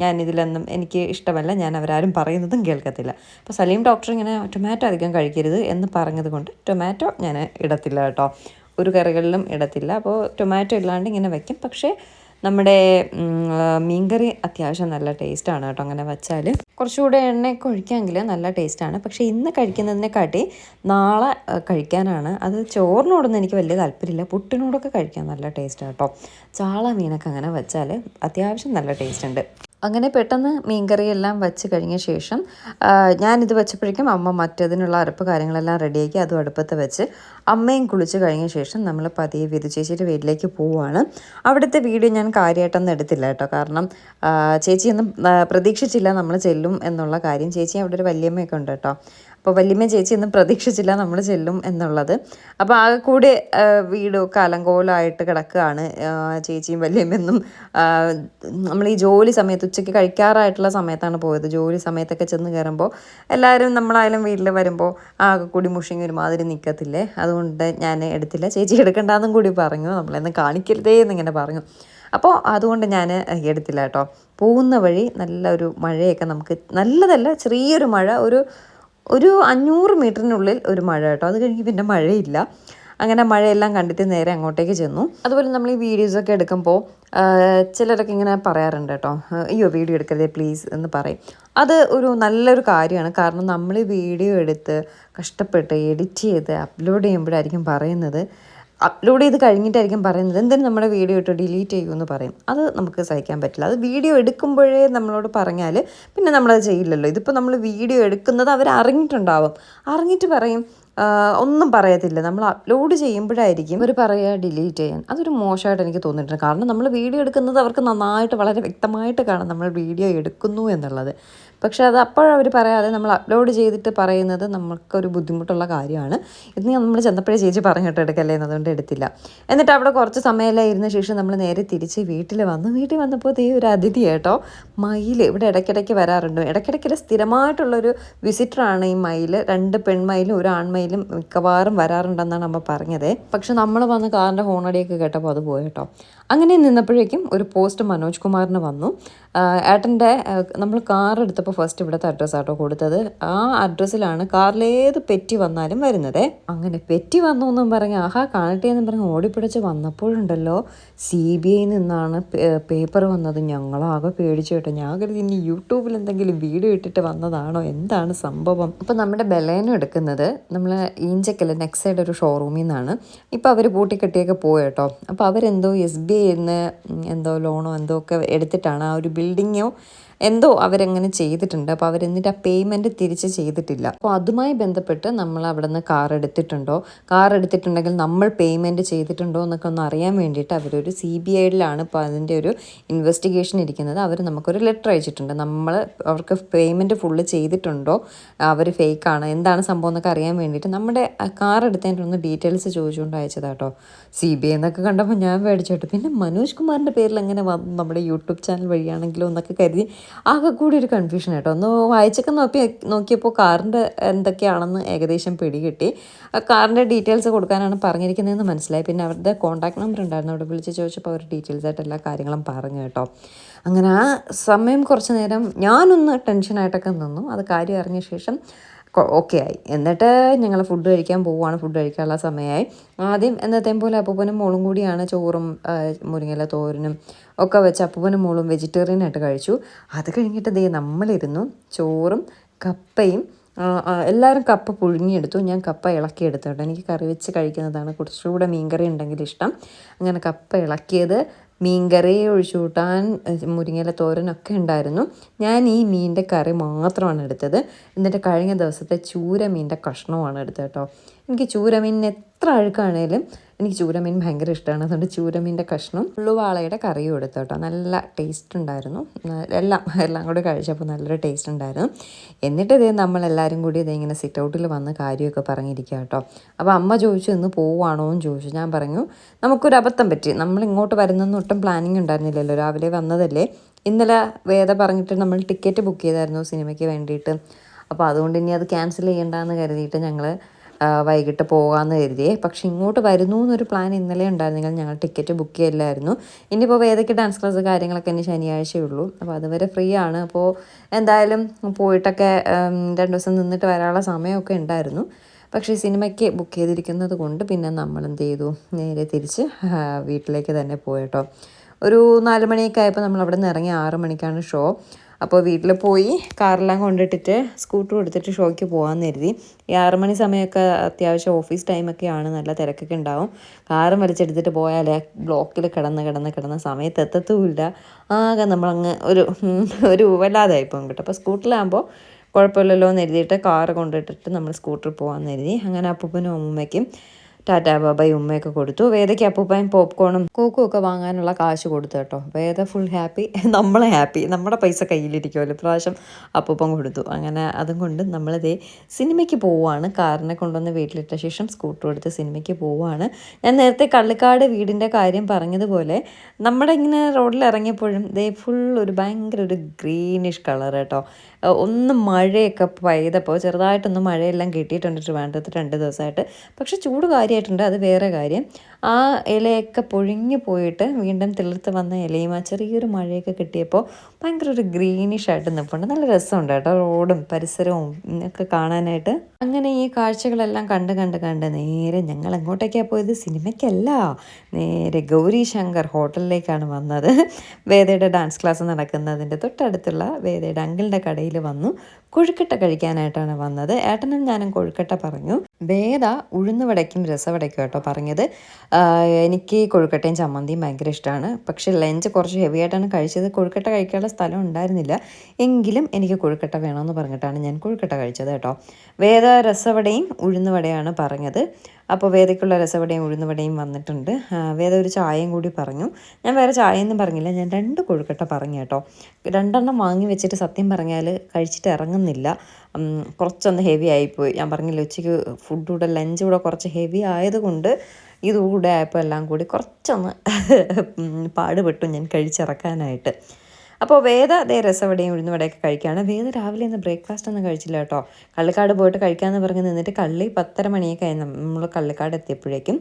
ഞാനിതിലൊന്നും എനിക്ക് ഇഷ്ടമല്ല. ഞാൻ അവരാരും പറയുന്നതും കേൾക്കത്തില്ല. അപ്പോൾ സലീം ഡോക്ടർ ഇങ്ങനെ ടൊമാറ്റോ അധികം കഴിക്കരുത് എന്ന് പറഞ്ഞത് കൊണ്ട് ടൊമാറ്റോ ഞാൻ ഇടത്തില്ല കേട്ടോ, ഒരു കറികളിലും ഇടത്തില്ല. അപ്പോൾ ടൊമാറ്റോ ഇല്ലാണ്ട് ഇങ്ങനെ വയ്ക്കും. പക്ഷേ നമ്മുടെ മീൻകറി അത്യാവശ്യം നല്ല ടേസ്റ്റാണ് കേട്ടോ. അങ്ങനെ വെച്ചാൽ കുറച്ചുകൂടെ എണ്ണയൊക്കെ ഒഴിക്കാമെങ്കിൽ നല്ല ടേസ്റ്റാണ്. പക്ഷേ ഇന്ന് കഴിക്കുന്നതിനെക്കാട്ടി നാളെ കഴിക്കാനാണ്. അത് ചോറിനോടൊന്നും എനിക്ക് വലിയ താല്പര്യമില്ല, പുട്ടിനോടൊക്കെ കഴിക്കാൻ നല്ല ടേസ്റ്റാണ് കേട്ടോ. ചാള മീനൊക്കെ അങ്ങനെ വെച്ചാൽ അത്യാവശ്യം നല്ല ടേസ്റ്റ് ഉണ്ട്. അങ്ങനെ പെട്ടെന്ന് മീൻകറിയെല്ലാം വെച്ച് കഴിഞ്ഞ ശേഷം ഞാനിത് വെച്ചപ്പോഴേക്കും അമ്മ മറ്റതിനുള്ള അരപ്പ് കാര്യങ്ങളെല്ലാം റെഡിയാക്കി അതും അടുപ്പത്ത് വെച്ച് അമ്മയും കുളിച്ച് കഴിഞ്ഞ ശേഷം നമ്മൾ പതിയെ വിധു ചേച്ചിയുടെ വീട്ടിലേക്ക് പോവുകയാണ്. അവിടുത്തെ വീഡിയോ ഞാൻ കാര്യമായിട്ടൊന്നും എടുത്തില്ല കേട്ടോ. കാരണം ചേച്ചിയൊന്നും പ്രതീക്ഷിച്ചില്ല നമ്മൾ ചെല്ലും എന്നുള്ള കാര്യം. ചേച്ചി അവിടെ ഒരു വല്യമ്മയൊക്കെ ഉണ്ട് കേട്ടോ. അപ്പോൾ വല്യമ്മ ചേച്ചിയൊന്നും പ്രതീക്ഷിച്ചില്ല നമ്മൾ ചെല്ലും എന്നുള്ളത്. അപ്പോൾ ആകെ കൂടി വീടൊക്കെ അലങ്കോലമായിട്ട് കിടക്കുകയാണ്. ചേച്ചിയും വല്യമ്മയൊന്നും നമ്മൾ ഈ ജോലി സമയത്ത് ഉച്ചയ്ക്ക് കഴിക്കാറായിട്ടുള്ള സമയത്താണ് പോയത്. ജോലി സമയത്തൊക്കെ ചെന്ന് കയറുമ്പോൾ എല്ലാവരും നമ്മളായാലും വീട്ടിൽ വരുമ്പോൾ ആകെ കൂടി മുഷിങ്ങി ഒരുമാതിരി നിൽക്കത്തില്ലേ. അതുകൊണ്ട് ഞാൻ എടുത്തില്ല. ചേച്ചി എടുക്കണ്ടെന്നും കൂടി പറഞ്ഞു, നമ്മളെന്നും കാണിക്കരുതേ എന്നിങ്ങനെ പറഞ്ഞു. അപ്പോൾ അതുകൊണ്ട് ഞാൻ എടുത്തില്ല കേട്ടോ. പോകുന്ന വഴി നല്ലൊരു മഴയൊക്കെ, നമുക്ക് നല്ലതല്ല ചെറിയൊരു മഴ, ഒരു 500 മീറ്ററിനുള്ളിൽ ഒരു മഴ കേട്ടോ. അത് കഴിഞ്ഞ് പിന്നെ മഴയില്ല. അങ്ങനെ മഴയെല്ലാം കണ്ടിട്ട് നേരെ അങ്ങോട്ടേക്ക് ചെന്നു. അതുപോലെ നമ്മൾ ഈ വീഡിയോസൊക്കെ എടുക്കുമ്പോൾ ചിലരൊക്കെ ഇങ്ങനെ പറയാറുണ്ട് കേട്ടോ, അയ്യോ വീഡിയോ എടുക്കരുതേ പ്ലീസ് എന്ന് പറയും. അത് ഒരു നല്ലൊരു കാര്യമാണ്. കാരണം നമ്മൾ ഈ വീഡിയോ എടുത്ത് കഷ്ടപ്പെട്ട് എഡിറ്റ് ചെയ്ത് അപ്ലോഡ് ചെയ്യുമ്പോഴായിരിക്കും പറയുന്നത് അപ്ലോഡ് ചെയ്ത് കഴിഞ്ഞിട്ടായിരിക്കും പറയുന്നത് എന്തിനും നമ്മുടെ വീഡിയോ ഇട്ട് ഡിലീറ്റ് ചെയ്യുമെന്ന് പറയും. അത് നമുക്ക് സഹിക്കാൻ പറ്റില്ല. അത് വീഡിയോ എടുക്കുമ്പോഴേ നമ്മളോട് പറഞ്ഞാൽ പിന്നെ നമ്മളത് ചെയ്യില്ലല്ലോ. ഇതിപ്പോൾ നമ്മൾ വീഡിയോ എടുക്കുന്നത് അവർ അറിഞ്ഞിട്ടുണ്ടാവും. അറിഞ്ഞിട്ട് പറയും ഒന്നും പറയത്തില്ല. നമ്മൾ അപ്ലോഡ് ചെയ്യുമ്പോഴായിരിക്കും അവർ പറയുക ഡിലീറ്റ് ചെയ്യാൻ. അതൊരു മോശമായിട്ട് എനിക്ക് തോന്നിയിട്ടുണ്ട്. കാരണം നമ്മൾ വീഡിയോ എടുക്കുന്നത് അവർക്ക് നന്നായിട്ട് വളരെ വ്യക്തമായിട്ട് കാണാം നമ്മൾ വീഡിയോ എടുക്കുന്നു എന്നുള്ളത്. പക്ഷെ അത് അപ്പോഴവർ പറയാതെ നമ്മൾ അപ്ലോഡ് ചെയ്തിട്ട് പറയുന്നത് നമുക്കൊരു ബുദ്ധിമുട്ടുള്ള കാര്യമാണ്. ഇത് നമ്മൾ ചെന്നപ്പോഴേ ചേച്ചി പറഞ്ഞിട്ട് എടുക്കല്ലേ എന്നതുകൊണ്ട് എടുത്തില്ല. എന്നിട്ട് അവിടെ കുറച്ച് സമയമെല്ലാം ഇരുന്ന ശേഷം നമ്മൾ നേരെ തിരിച്ച് വീട്ടിൽ വന്നു. വീട്ടിൽ വന്നപ്പോൾ ദേ ഒരു അതിഥി കേട്ടോ, മയിൽ ഇവിടെ ഇടയ്ക്കിടയ്ക്ക് വരാറുണ്ട്. ഇടയ്ക്കിടയ്ക്ക് സ്ഥിരമായിട്ടുള്ളൊരു വിസിറ്ററാണ് ഈ മയിൽ. 2 പെൺമയിലും ഒരു ആൺമയിലും മിക്കവാറും വരാറുണ്ടെന്നാണ് അമ്മ പറഞ്ഞത്. പക്ഷെ നമ്മൾ വന്ന് കാറിൻ്റെ ഹോണടിയൊക്കെ കേട്ടപ്പോൾ അത് പോയി കേട്ടോ. അങ്ങനെ നിന്നപ്പോഴേക്കും ഒരു പോസ്റ്റ് മനോജ് കുമാറിന് വന്നു. ഏട്ടൻ്റെ നമ്മൾ കാർ എടുത്തപ്പോൾ ഫസ്റ്റ് ഇവിടുത്തെ അഡ്രസ്സാട്ടോ കൊടുത്തത്. ആ അഡ്രസ്സിലാണ് കാറിലേത് പെറ്റി വന്നാലും വരുന്നത്. അങ്ങനെ പെറ്റി വന്നു എന്നും പറഞ്ഞ് ആഹാ കാണട്ടെ എന്നും പറഞ്ഞ് ഓടിപ്പിടിച്ച് വന്നപ്പോഴുണ്ടല്ലോ CBI നിന്നാണ് പേപ്പർ വന്നത്. ഞങ്ങളാകെ പേടിച്ചു കേട്ടോ. ഞാൻ കരുതി ഇനി യൂട്യൂബിൽ എന്തെങ്കിലും വീഡിയോ ഇട്ടിട്ട് വന്നതാണോ, എന്താണ് സംഭവം. അപ്പോൾ നമ്മുടെ ബലേനം എടുക്കുന്നത് നമ്മൾ ഈഞ്ചക്കൽ നെക്സ്റ്റ് സൈഡ് ഒരു ഷോറൂമിൽ നിന്നാണ്. ഇപ്പോൾ അവർ പൂട്ടിക്കെട്ടിയൊക്കെ പോയി കേട്ടോ. അപ്പോൾ അവരെന്തോ SBI നിന്ന് എന്തോ ലോണോ എന്തോ ഒക്കെ എടുത്തിട്ടാണ് ആ ഒരു ബിൽഡിങ്ങോ എന്തോ അവരങ്ങനെ ചെയ്തിട്ടുണ്ട്. അപ്പോൾ അവരെന്നിട്ട് ആ പേയ്മെൻറ്റ് തിരിച്ച് ചെയ്തിട്ടില്ല. അപ്പോൾ അതുമായി ബന്ധപ്പെട്ട് നമ്മൾ അവിടെ നിന്ന് കാർ എടുത്തിട്ടുണ്ടെങ്കിൽ നമ്മൾ പേയ്മെൻറ്റ് ചെയ്തിട്ടുണ്ടോ എന്നൊക്കെ ഒന്ന് അറിയാൻ വേണ്ടിയിട്ട് അവരൊരു CBIയിലാണ് ഇപ്പോൾ അതിൻ്റെ ഒരു ഇൻവെസ്റ്റിഗേഷൻ ഇരിക്കുന്നത്. അവർ നമുക്കൊരു ലെറ്റർ അയച്ചിട്ടുണ്ട്. നമ്മൾ അവർക്ക് പേയ്മെൻറ്റ് ഫുള്ള് ചെയ്തിട്ടുണ്ടോ, അവർ ഫേക്കാണ് എന്താണ് സംഭവം എന്നൊക്കെ അറിയാൻ വേണ്ടിയിട്ട് നമ്മുടെ കാർ എടുത്തതിൻ്റെ ഒന്ന് ഡീറ്റെയിൽസ് ചോദിച്ചുകൊണ്ട് അയച്ചതാട്ടോ. CBI എന്നൊക്കെ കണ്ടപ്പോൾ ഞാൻ പേടിച്ചോട്ടെ. പിന്നെ മനോജ് കുമാറിൻ്റെ പേരിൽ എങ്ങനെ വന്നു നമ്മുടെ യൂട്യൂബ് ചാനൽ വഴിയാണെങ്കിലോ എന്നൊക്കെ കരുതി ആകെ കൂടി ഒരു കൺഫ്യൂഷൻ കേട്ടോ. ഒന്ന് വായിച്ചൊക്കെ നോക്കിയപ്പോൾ കാറിൻ്റെ എന്തൊക്കെയാണെന്ന് ഏകദേശം പിടികിട്ടി. കാറിൻ്റെ ഡീറ്റെയിൽസ് കൊടുക്കാനാണ് പറഞ്ഞിരിക്കുന്നതെന്ന് മനസ്സിലായി. പിന്നെ അവരുടെ കോൺടാക്ട് നമ്പർ ഉണ്ടായിരുന്നു. അവിടെ വിളിച്ച് ചോദിച്ചപ്പോൾ അവർ ഡീറ്റെയിൽസ് ആയിട്ട് എല്ലാ കാര്യങ്ങളും പറഞ്ഞു കേട്ടോ. അങ്ങനെ ആ സമയം കുറച്ച് നേരം ഞാനൊന്ന് ടെൻഷനായിട്ടൊക്കെ നിന്നു. അത് കാര്യം അറിഞ്ഞ ശേഷം ഓക്കെ ആയി. എന്നിട്ട് ഞങ്ങൾ ഫുഡ് കഴിക്കാൻ പോവുകയാണ്. ഫുഡ് കഴിക്കാനുള്ള സമയമായി. ആദ്യം എന്നത്തേം പോലെ അപ്പൂപ്പനും മോളും കൂടിയാണ് ചോറും മുരിങ്ങയില തോരനും ഒക്കെ വെച്ച് അപ്പൂപ്പനും മോളും വെജിറ്റേറിയനായിട്ട് കഴിച്ചു. അത് കഴിഞ്ഞിട്ട് ദേ നമ്മളിരുന്നു ചോറും കപ്പയും. എല്ലാവരും കപ്പ പുഴുങ്ങിയെടുത്തു. ഞാൻ കപ്പ ഇളക്കിയെടുത്തു കേട്ടോ. എനിക്ക് കറി വെച്ച് കഴിക്കുന്നതാണ് കുറച്ചുകൂടെ മീൻകറി ഉണ്ടെങ്കിൽ ഇഷ്ടം. അങ്ങനെ കപ്പ ഇളക്കിയത്, മീൻകറി ഒഴിച്ചു കൂട്ടാൻ, മുരിങ്ങയില തോരനൊക്കെ ഉണ്ടായിരുന്നു. ഞാൻ ഈ മീനിൻ്റെ കറി മാത്രമാണ് എടുത്തത്. എന്നിട്ട് കഴിഞ്ഞ ദിവസത്തെ ചൂര മീനിൻ്റെ കഷ്ണമാണ് എടുത്തത് കേട്ടോ. എനിക്ക് ചൂരമീനിന് എത്ര അഴുക്കാണേലും എനിക്ക് ചൂരമീൻ ഭയങ്കര ഇഷ്ടമാണ്. അതുകൊണ്ട് ചൂരമീൻ്റെ കഷ്ണം ഉള്ളുവാളയുടെ കറിയും എടുത്തു കേട്ടോ. നല്ല ടേസ്റ്റ് ഉണ്ടായിരുന്നു. എല്ലാം കൂടി കഴിച്ചപ്പോൾ നല്ലൊരു ടേസ്റ്റ് ഉണ്ടായിരുന്നു. എന്നിട്ട് ഇതേ നമ്മളെല്ലാവരും കൂടി ഇങ്ങനെ സിറ്റ് ഔട്ടിൽ വന്ന് കാര്യമൊക്കെ പറഞ്ഞിരിക്കുക കേട്ടോ. അപ്പോൾ അമ്മ ചോദിച്ചു ഇന്ന് പോവുകയാണോ എന്ന് ചോദിച്ചു. ഞാൻ പറഞ്ഞു നമുക്കൊരു അബദ്ധം പറ്റി. നമ്മൾ ഇങ്ങോട്ട് വരുന്നതെന്ന് ഒട്ടും പ്ലാനിങ് ഉണ്ടായിരുന്നില്ലല്ലോ. രാവിലെ വന്നതല്ലേ. ഇന്നലെ വേദ പറഞ്ഞിട്ട് നമ്മൾ ടിക്കറ്റ് ബുക്ക് ചെയ്തായിരുന്നു സിനിമയ്ക്ക് വേണ്ടിയിട്ട്. അപ്പോൾ അതുകൊണ്ട് ഇനി അത് ക്യാൻസൽ ചെയ്യേണ്ടെന്ന് കരുതിയിട്ട് ഞങ്ങൾ വൈകിട്ട് പോകാമെന്ന് കരുതിയേ. പക്ഷെ ഇങ്ങോട്ട് വരുന്നു എന്നൊരു പ്ലാൻ ഇന്നലെ ഉണ്ടായിരുന്നെങ്കിൽ ഞങ്ങൾ ടിക്കറ്റ് ബുക്ക് ചെയ്യില്ലായിരുന്നു. ഇനിയിപ്പോൾ വേദയ്ക്ക് ഡാൻസ് ക്ലാസ് കാര്യങ്ങളൊക്കെ ഇനി ശനിയാഴ്ചയുള്ളൂ. അപ്പോൾ അതുവരെ ഫ്രീ ആണ്. അപ്പോൾ എന്തായാലും പോയിട്ടൊക്കെ 2 ദിവസം നിന്നിട്ട് വരാനുള്ള സമയമൊക്കെ ഉണ്ടായിരുന്നു. പക്ഷേ സിനിമയ്ക്ക് ബുക്ക് ചെയ്തിരിക്കുന്നത് കൊണ്ട് പിന്നെ നമ്മൾ എന്ത് ചെയ്തു, നേരെ തിരിച്ച് വീട്ടിലേക്ക് തന്നെ പോയിട്ടോ. ഒരു 4 മണിയൊക്കെ ആയപ്പോൾ നമ്മൾ അവിടെ നിന്ന് ഇറങ്ങി. 6 മണിക്കാണ് ഷോ. അപ്പോൾ വീട്ടിൽ പോയി കാറെല്ലാം കൊണ്ടിട്ടിട്ട് സ്കൂട്ടർ എടുത്തിട്ട് ഷോയ്ക്ക് പോകാമെന്ന് കരുതി. ഈ 6 മണി സമയമൊക്കെ അത്യാവശ്യം ഓഫീസ് ടൈമൊക്കെയാണ്, നല്ല തിരക്കൊക്കെ ഉണ്ടാവും. കാറും വലിച്ചെടുത്തിട്ട് പോയാൽ ബ്ലോക്കിൽ കിടന്ന സമയത്ത് എത്തത്തുമില്ല. ആകെ നമ്മളങ്ങ് ഒരു വല്ലാതായിപ്പോകും കേട്ടോ. അപ്പോൾ സ്കൂട്ടറിലാകുമ്പോൾ കുഴപ്പമില്ലല്ലോ എന്ന് എഴുതിയിട്ട് കാറ് കൊണ്ടിട്ടിട്ട് നമ്മൾ സ്കൂട്ടറിൽ പോകാമെന്ന് കരുതി. അങ്ങനെ അപ്പൂപ്പനും അമ്മൂമ്മയ്ക്കും ടാറ്റാ ബാബായി ഉമ്മയൊക്കെ കൊടുത്തു. വേദയ്ക്ക് അപ്പൂപ്പൻ പോപ്കോണും കോക്കും ഒക്കെ വാങ്ങാനുള്ള കാശ് കൊടുത്തു കേട്ടോ. വേദ ഫുൾ ഹാപ്പി, നമ്മളെ ഹാപ്പി, നമ്മുടെ പൈസ കയ്യിലിരിക്കുമല്ലോ. പ്രാവശ്യം അപ്പൂപ്പൻ കൊടുത്തു. അങ്ങനെ അതും കൊണ്ട് നമ്മളിതേ സിനിമയ്ക്ക് പോവുകയാണ്. കാറിനെ കൊണ്ടുവന്ന് വീട്ടിലിട്ട ശേഷം സ്കൂട്ടർ എടുത്ത് സിനിമയ്ക്ക് പോവുകയാണ്. ഞാൻ നേരത്തെ കള്ളിക്കാട് വീടിൻ്റെ കാര്യം പറഞ്ഞതുപോലെ നമ്മുടെ ഇങ്ങനെ റോഡിൽ ഇറങ്ങിയപ്പോഴും ദേ ഫുൾ ഒരു ഭയങ്കര ഒരു ഗ്രീനിഷ് കളർ കേട്ടോ. ഒന്ന് മഴയൊക്കെ പെയ്തപ്പോൾ ചെറുതായിട്ടൊന്ന് മഴയെല്ലാം കിട്ടിയിട്ടുണ്ട് ട്രിവാൻഡ്രത്ത് 2 ദിവസമായിട്ട്. പക്ഷെ ചൂട് കാര്യമായിട്ടുണ്ട്, അത് വേറെ കാര്യം. ആ ഇലയൊക്കെ പൊഴിഞ്ഞു പോയിട്ട് വീണ്ടും തിളിർത്ത് വന്ന ഇലയും ആ ചെറിയൊരു മഴയൊക്കെ കിട്ടിയപ്പോൾ ഭയങ്കര ഒരു ഗ്രീനിഷായിട്ട് നിൽപ്പുണ്ട്. നല്ല രസമുണ്ട് കേട്ടോ റോഡും പരിസരവും ഒക്കെ കാണാനായിട്ട്. അങ്ങനെ ഈ കാഴ്ചകളെല്ലാം കണ്ട് നേരെ ഞങ്ങൾ എങ്ങോട്ടേക്കാണ് പോയത്? സിനിമയ്ക്കല്ല, നേരെ ഗൗരി ശങ്കർ ഹോട്ടലിലേക്കാണ് വന്നത്. വേദയുടെ ഡാൻസ് ക്ലാസ് നടക്കുന്നതിൻ്റെ തൊട്ടടുത്തുള്ള വേദയുടെ അങ്കിളിൻ്റെ കടയിൽ കടയിൽ വന്നു. കൊഴുക്കട്ട കഴിക്കാനായിട്ടാണ് വന്നത്. ഏട്ടനും ഞാനും കൊഴുക്കട്ട പറഞ്ഞു. വേദ ഉഴുന്നുവടയ്ക്കും രസവടയ്ക്കും കേട്ടോ പറഞ്ഞത്. എനിക്ക് കൊഴുക്കട്ടയും ചമ്മന്തിയും ഭയങ്കര ഇഷ്ടമാണ്. പക്ഷേ ലഞ്ച് കുറച്ച് ഹെവി ആയിട്ടാണ് കഴിച്ചത്. കൊഴുക്കട്ട കഴിക്കാനുള്ള സ്ഥലം ഉണ്ടായിരുന്നില്ല. എങ്കിലും എനിക്ക് കൊഴുക്കട്ട വേണമെന്ന് പറഞ്ഞിട്ടാണ് ഞാൻ കൊഴുക്കട്ട കഴിച്ചത് കേട്ടോ. വേദ രസവടയും ഉഴുന്നുവടയാണ് പറഞ്ഞത്. അപ്പോൾ വേദയ്ക്കുള്ള രസവടയും ഉഴുന്നുവടയും വന്നിട്ടുണ്ട്. വേദ ഒരു ചായയും കൂടി പറഞ്ഞു. ഞാൻ വേറെ ചായയൊന്നും പറഞ്ഞില്ല. ഞാൻ 2 കൊഴുക്കട്ട പറഞ്ഞു കേട്ടോ. 2 വാങ്ങി വെച്ചിട്ട് സത്യം പറഞ്ഞാൽ കഴിച്ചിട്ട് ഇറങ്ങുന്നില്ല. കുറച്ചൊന്ന് ഹെവി ആയിപ്പോയി. ഞാൻ പറഞ്ഞില്ല ഉച്ചയ്ക്ക് ഫുഡ് കൂടെ ലഞ്ച് കൂടെ കുറച്ച് ഹെവി ആയതുകൊണ്ട് ഇതുകൂടെ ആയപ്പോൾ എല്ലാം കൂടി കുറച്ചൊന്ന് പാടുപെട്ടു ഞാൻ കഴിച്ചിറക്കാനായിട്ട്. അപ്പോൾ വേദ അതേ രസവടയും ഉഴുന്നുവടയൊക്കെ കഴിക്കുകയാണ്. വേദ രാവിലെ ഇന്ന് ബ്രേക്ക്ഫാസ്റ്റ് ഒന്നും കഴിച്ചില്ല കേട്ടോ. കള്ളിക്കാട് പോയിട്ട് കഴിക്കാമെന്ന് പറഞ്ഞ് നിന്നിട്ട് 10:30 മണിയൊക്കെ ആയി നമ്മൾ കള്ളിക്കാട് എത്തിയപ്പോഴേക്കും.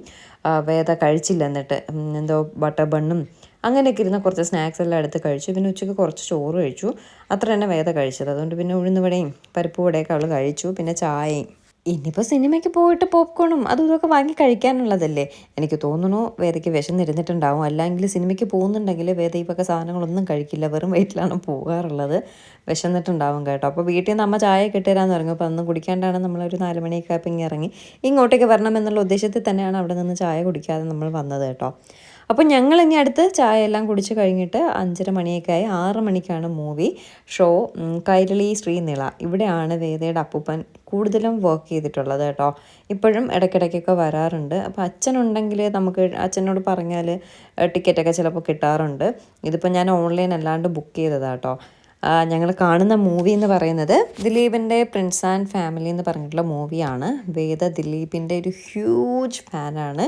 വേദ കഴിച്ചില്ല. എന്നിട്ട് എന്തോ ബട്ടർ ബണ്ണും അങ്ങനെയൊക്കെ ഇരുന്ന കുറച്ച് സ്നാക്സ് എല്ലാം എടുത്ത് കഴിച്ചു. പിന്നെ ഉച്ചയ്ക്ക് കുറച്ച് ചോറ് കഴിച്ചു. അത്ര തന്നെ വേദ കഴിച്ചത്. അതുകൊണ്ട് പിന്നെ ഉഴുന്നുവടയും പരിപ്പ് വടയൊക്കെ അവൾ കഴിച്ചു. പിന്നെ ചായയും. ഇനിയിപ്പോൾ സിനിമയ്ക്ക് പോയിട്ട് പോപ്കോണും അതും ഇതൊക്കെ വാങ്ങി കഴിക്കാനുള്ളതല്ലേ. എനിക്ക് തോന്നുന്നു വേദയ്ക്ക് വിശന്നിരുന്നിട്ടുണ്ടാവും. അല്ലെങ്കിൽ സിനിമയ്ക്ക് പോകുന്നുണ്ടെങ്കിൽ വേദ ഈ വക സാധനങ്ങളൊന്നും കഴിക്കില്ല. വെറും വയറ്റിലാണ് പോകാറുള്ളത്. വിശന്നിട്ടുണ്ടാവും കേട്ടോ. അപ്പോൾ വീട്ടിൽ നിന്ന് അമ്മ ചായ കിട്ടുതരാമെന്ന് പറഞ്ഞു. അപ്പോൾ അന്ന് കുടിക്കാണ്ടാണ് നമ്മളൊരു 4 മണിയൊക്കെ ആയപ്പോൾ ഇങ്ങനെ ഇറങ്ങി. ഇങ്ങോട്ടേക്ക് വരണമെന്നുള്ള ഉദ്ദേശത്തിൽ തന്നെയാണ് അവിടെ നിന്ന് ചായ കുടിക്കാതെ നമ്മൾ വന്നത് കേട്ടോ. അപ്പോൾ ഞങ്ങൾ ഇനി അടുത്ത് ചായ എല്ലാം കുടിച്ച് കഴിഞ്ഞിട്ട് 5:30 മണിയൊക്കെ ആയി. 6 മണിക്കാണ് മൂവി ഷോ. കൈരളി ശ്രീനിള ഇവിടെയാണ് വേദയുടെ അപ്പൂപ്പൻ കൂടുതലും വർക്ക് ചെയ്തിട്ടുള്ളത് കേട്ടോ. ഇപ്പോഴും ഇടയ്ക്കിടയ്ക്കൊക്കെ വരാറുണ്ട്. അപ്പോൾ അച്ഛനുണ്ടെങ്കിൽ നമുക്ക് അച്ഛനോട് പറഞ്ഞാൽ ടിക്കറ്റൊക്കെ ചിലപ്പോൾ കിട്ടാറുണ്ട്. ഇതിപ്പോൾ ഞാൻ ഓൺലൈൻ അല്ലാണ്ട് ബുക്ക് ചെയ്തതാണ് കേട്ടോ. ഞങ്ങൾ കാണുന്ന മൂവി എന്ന് പറയുന്നത് ദിലീപിൻ്റെ പ്രിൻസ് ആൻഡ് ഫാമിലി എന്ന് പറഞ്ഞിട്ടുള്ള മൂവിയാണ്. വേദ ദിലീപിൻ്റെ ഒരു ഹ്യൂജ് ഫാനാണ്.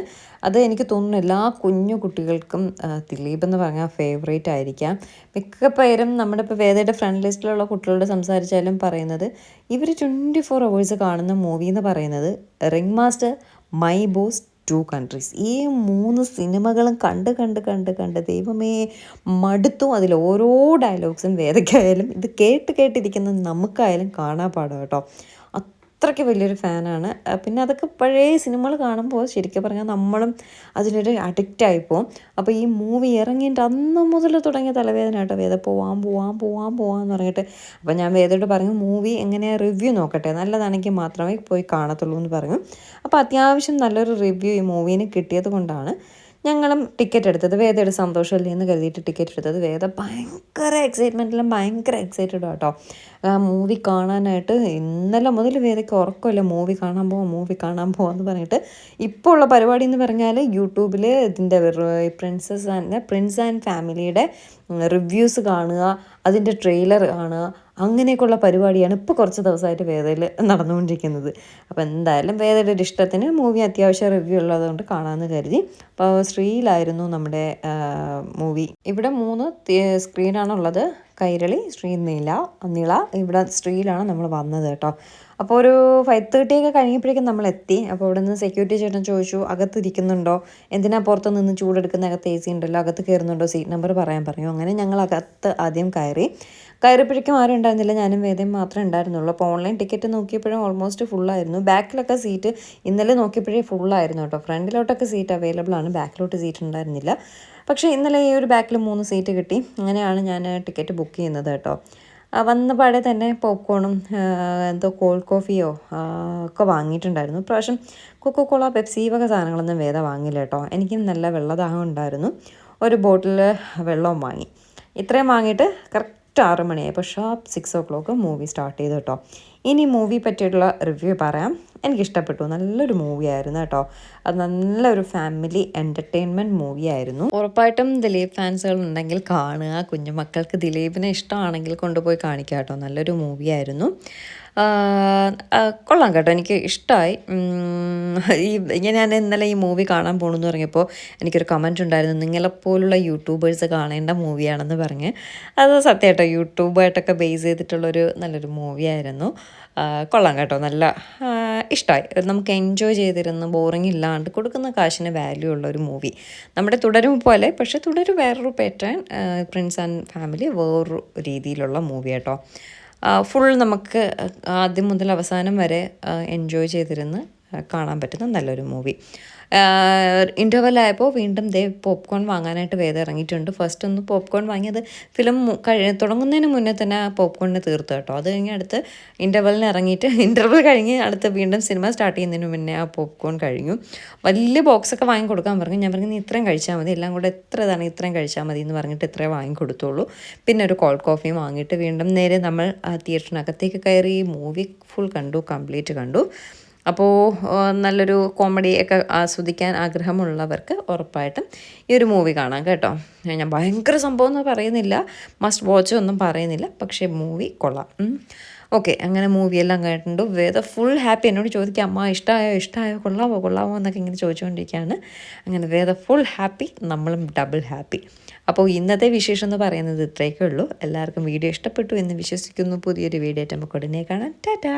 അത് എനിക്ക് തോന്നുന്നു എല്ലാ കുഞ്ഞു കുട്ടികൾക്കും ദിലീപ് എന്ന് പറഞ്ഞാൽ ഫേവറേറ്റ് ആയിരിക്കാം. മിക്ക പേരും നമ്മുടെ ഇപ്പോൾ വേദയുടെ ഫ്രണ്ട് ലിസ്റ്റിലുള്ള കുട്ടികളോട് സംസാരിച്ചാലും പറയുന്നത് ഇവർ 24 hours കാണുന്ന മൂവി എന്ന് പറയുന്നത് ring master, my boss, 2 countries. ഈ 3 സിനിമകളും കണ്ട് ദൈവമേ മടുത്തു. അതിൽ ഓരോ ഡയലോഗ്സും വേദയ്ക്കായാലും ഇത് കേട്ടിരിക്കുന്ന നമുക്കായാലും കാണാൻ പാടാം കേട്ടോ. അത്രയ്ക്ക് വലിയൊരു ഫാനാണ്. പിന്നെ അതൊക്കെ പഴയ സിനിമകൾ കാണുമ്പോൾ ശരിക്കും പറഞ്ഞാൽ നമ്മളും അതിനൊരു അഡിക്റ്റായിപ്പോവും. അപ്പോൾ ഈ മൂവി ഇറങ്ങിയിട്ട് അന്ന് മുതൽ തുടങ്ങിയ തലവേദന കേട്ടോ. വേദ പോവാന്ന് പറഞ്ഞിട്ട്. അപ്പോൾ ഞാൻ വേദയോട് പറഞ്ഞു മൂവി എങ്ങനെയാണ് റിവ്യൂ നോക്കട്ടെ, നല്ലതാണെങ്കിൽ മാത്രമേ പോയി കാണത്തുള്ളൂ എന്ന് പറഞ്ഞു. അപ്പോൾ അത്യാവശ്യം നല്ലൊരു റിവ്യൂ ഈ മൂവീന് കിട്ടിയത് കൊണ്ടാണ് ഞങ്ങളും ടിക്കറ്റ് എടുത്തത്. വേദയുടെ സന്തോഷമല്ലേ എന്ന് കരുതിയിട്ട് ടിക്കറ്റ് എടുത്തത്. വേദ ഭയങ്കര എക്സൈറ്റഡ് കേട്ടോ മൂവി കാണാനായിട്ട്. ഇന്നലെ മുതൽ വേദയ്ക്ക് ഉറക്കമില്ല. മൂവി കാണാൻ പോവാന്ന് പറഞ്ഞിട്ട്. ഇപ്പോൾ ഉള്ള പരിപാടി എന്ന് പറഞ്ഞാൽ യൂട്യൂബിൽ ഇതിൻ്റെ പ്രിൻസ് ആൻഡ് ഫാമിലിയുടെ റിവ്യൂസ് കാണുക, അതിൻ്റെ ട്രെയിലർ കാണുക, അങ്ങനെയൊക്കെയുള്ള പരിപാടിയാണ് ഇപ്പോൾ കുറച്ച് ദിവസമായിട്ട് വേദയിൽ നടന്നുകൊണ്ടിരിക്കുന്നത്. അപ്പോൾ എന്തായാലും വേദയുടെ ഒരു ഇഷ്ടത്തിന് മൂവി അത്യാവശ്യം റിവ്യൂ ഉള്ളതുകൊണ്ട് കാണാമെന്ന് കരുതി. അപ്പോൾ ശ്രീയിലായിരുന്നു നമ്മുടെ മൂവി. ഇവിടെ 3 സ്ക്രീനാണുള്ളത്. കൈരളി, ശ്രീനിള. ഇവിടെ ശ്രീയിലാണ് നമ്മൾ വന്നത് കേട്ടോ. അപ്പോൾ ഒരു 5:30 കഴിഞ്ഞപ്പോഴേക്കും നമ്മൾ എത്തി. അപ്പോൾ അവിടെ നിന്ന് സെക്യൂരിറ്റി ചേട്ടൻ ചോദിച്ചു അകത്തിരിക്കുന്നുണ്ടോ, എന്തിനാ പുറത്ത് നിന്ന് ചൂടെടുക്കുന്ന, അകത്ത് AC ഉണ്ടല്ലോ, അകത്ത് കയറുന്നുണ്ടോ, സീറ്റ് നമ്പർ പറയാൻ പറഞ്ഞു. അങ്ങനെ ഞങ്ങൾ അകത്ത് ആദ്യം കയറിയപ്പോഴേക്കും ആരും ഉണ്ടായിരുന്നില്ല. ഞാനും വേദയും മാത്രമേ ഉണ്ടായിരുന്നുള്ളൂ. അപ്പോൾ ഓൺലൈൻ ടിക്കറ്റ് നോക്കിയപ്പോഴും ഓൾമോസ്റ്റ് ഫുള്ളായിരുന്നു. ബാക്കിലൊക്കെ സീറ്റ് ഇന്നലെ നോക്കിയപ്പോഴേ ഫുള്ളായിരുന്നു കേട്ടോ. ഫ്രണ്ടിലോട്ടൊക്കെ സീറ്റ് അവൈലബിൾ ആണ്, ബാക്കിലോട്ട് സീറ്റ് ഉണ്ടായിരുന്നില്ല. പക്ഷേ ഇന്നലെ ഈ ഒരു ബാക്കിൽ 3 സീറ്റ് കിട്ടി. അങ്ങനെയാണ് ഞാൻ ടിക്കറ്റ് ബുക്ക് ചെയ്യുന്നത് കേട്ടോ. വന്ന പാടെ തന്നെ പോപ്കോണും എന്തോ കോൾഡ് കോഫിയോ ഒക്കെ വാങ്ങിയിട്ടുണ്ടായിരുന്നു. ഇപ്രാവശ്യം കൊക്കോകോള, പെപ്സി വക സാധനങ്ങളൊന്നും വേദ വാങ്ങില്ല കേട്ടോ. എനിക്കും നല്ല വെള്ളദാഹം ഉണ്ടായിരുന്നു. ഒരു ബോട്ടിൽ വെള്ളവും വാങ്ങി. ഇത്രയും വാങ്ങിയിട്ട് കറക്റ്റ് 6 മണിയായി. അപ്പോൾ ഷാർപ്പ് 6 o'clock മൂവി സ്റ്റാർട്ട് ചെയ്തു കേട്ടോ. ഇനി മൂവി പറ്റിയിട്ടുള്ള റിവ്യൂ പറയാം. എനിക്കിഷ്ടപ്പെട്ടു. നല്ലൊരു മൂവി ആയിരുന്നു കേട്ടോ. അത് നല്ലൊരു ഫാമിലി എൻ്റർടൈൻമെൻറ്റ് മൂവി ആയിരുന്നു. ഉറപ്പായിട്ടും ദിലീപ് ഫാൻസുകൾ ഉണ്ടെങ്കിൽ കാണുക. കുഞ്ഞുമക്കൾക്ക് ദിലീപിനെ ഇഷ്ടമാണെങ്കിൽ കൊണ്ടുപോയി കാണിക്കുക കേട്ടോ. നല്ലൊരു മൂവി ആയിരുന്നു. കൊള്ളാം കേട്ടോ, എനിക്ക് ഇഷ്ടമായി. ഞാൻ ഇന്നലെ ഈ മൂവി കാണാൻ പോകണമെന്ന് പറഞ്ഞപ്പോൾ എനിക്കൊരു കമൻറ്റ് ഉണ്ടായിരുന്നു, നിങ്ങളെപ്പോലുള്ള യൂട്യൂബേഴ്സ് കാണേണ്ട മൂവിയാണെന്ന് പറഞ്ഞ്. അത് സത്യം കേട്ടോ, യൂട്യൂബായിട്ടൊക്കെ ബേസ് ചെയ്തിട്ടുള്ളൊരു നല്ലൊരു മൂവിയായിരുന്നു. കൊള്ളാം കേട്ടോ, നല്ല ഇഷ്ടമായി. നമുക്ക് എൻജോയ് ചെയ്തിരുന്ന് ബോറിംഗ് ഇല്ലാണ്ട് കൊടുക്കുന്ന കാശിന് വാല്യൂ ഉള്ള ഒരു മൂവി. നമ്മുടെ തുടരും പോലെ, പക്ഷേ തുടരും വേറൊരു പാറ്റേൺ, പ്രിൻസ് ആൻഡ് ഫാമിലി വേറൊരു രീതിയിലുള്ള മൂവി കേട്ടോ. ഫുൾ നമുക്ക് ആദ്യം മുതൽ അവസാനം വരെ എൻജോയ് ചെയ്തിരുന്ന് കാണാൻ പറ്റുന്ന നല്ലൊരു മൂവി. ഇൻ്റർവെല്ലായപ്പോൾ വീണ്ടും പോപ്കോൺ വാങ്ങാനായിട്ട് വേദം ഇറങ്ങിയിട്ടുണ്ട്. ഫസ്റ്റ് ഒന്ന് പോപ്കോൺ വാങ്ങിയത് ഫിലിം തുടങ്ങുന്നതിന് മുന്നേ തന്നെ ആ പോപ്കോണിന് തീർത്ത് കേട്ടോ. അത് കഴിഞ്ഞ് അടുത്ത് ഇൻ്റർവെല്ലിന് ഇറങ്ങിയിട്ട് ഇൻ്റർവെൽ കഴിഞ്ഞ് അടുത്ത് വീണ്ടും സിനിമ സ്റ്റാർട്ട് ചെയ്യുന്നതിന് മുന്നേ ആ പോപ്കോൺ കഴിഞ്ഞു. വലിയ ബോക്സൊക്കെ വാങ്ങി കൊടുക്കാൻ പറഞ്ഞു. ഞാൻ പറഞ്ഞു നീ ഇത്രയും കഴിച്ചാൽ മതി, എല്ലാം കൂടെ എത്ര ഇതാണ് ഇത്രയും കഴിച്ചാൽ മതി എന്ന് പറഞ്ഞിട്ട് ഇത്രയും വാങ്ങി കൊടുത്തോളൂ. പിന്നെ ഒരു കോൾഡ് കോഫിയും വാങ്ങിയിട്ട് വീണ്ടും നേരെ നമ്മൾ തിയേറ്ററിനകത്തേക്ക് കയറി മൂവി ഫുൾ കണ്ടു, കംപ്ലീറ്റ് കണ്ടു. അപ്പോൾ നല്ലൊരു കോമഡി ഒക്കെ ആസ്വദിക്കാൻ ആഗ്രഹമുള്ളവർക്ക് ഉറപ്പായിട്ടും ഈ ഒരു മൂവി കാണാം കേട്ടോ. ഞാൻ ഭയങ്കര സംഭവം ഒന്നും പറയുന്നില്ല, മസ്റ്റ് വാച്ച് ഒന്നും പറയുന്നില്ല, പക്ഷേ മൂവി കൊള്ളാം. ഓക്കെ, അങ്ങനെ മൂവിയെല്ലാം കണ്ടിട്ടുണ്ട്. വേദ ഫുൾ ഹാപ്പി. എന്നോട് ചോദിക്കുക അമ്മ ഇഷ്ടമായോ കൊള്ളാമോ എന്നൊക്കെ ഇങ്ങനെ ചോദിച്ചുകൊണ്ടിരിക്കുകയാണ്. അങ്ങനെ വേദ ഫുൾ ഹാപ്പി, നമ്മളും ഡബിൾ ഹാപ്പി. അപ്പോൾ ഇന്നത്തെ വിശേഷം എന്ന് പറയുന്നത് ഇത്രയൊക്കെ ഉള്ളൂ. എല്ലാവർക്കും വീഡിയോ ഇഷ്ടപ്പെട്ടു എന്ന് വിശ്വസിക്കുന്നു. പുതിയൊരു വീഡിയോ ആയിട്ട് നമുക്ക് ഉടനെ കാണാം. ടാറ്റാ.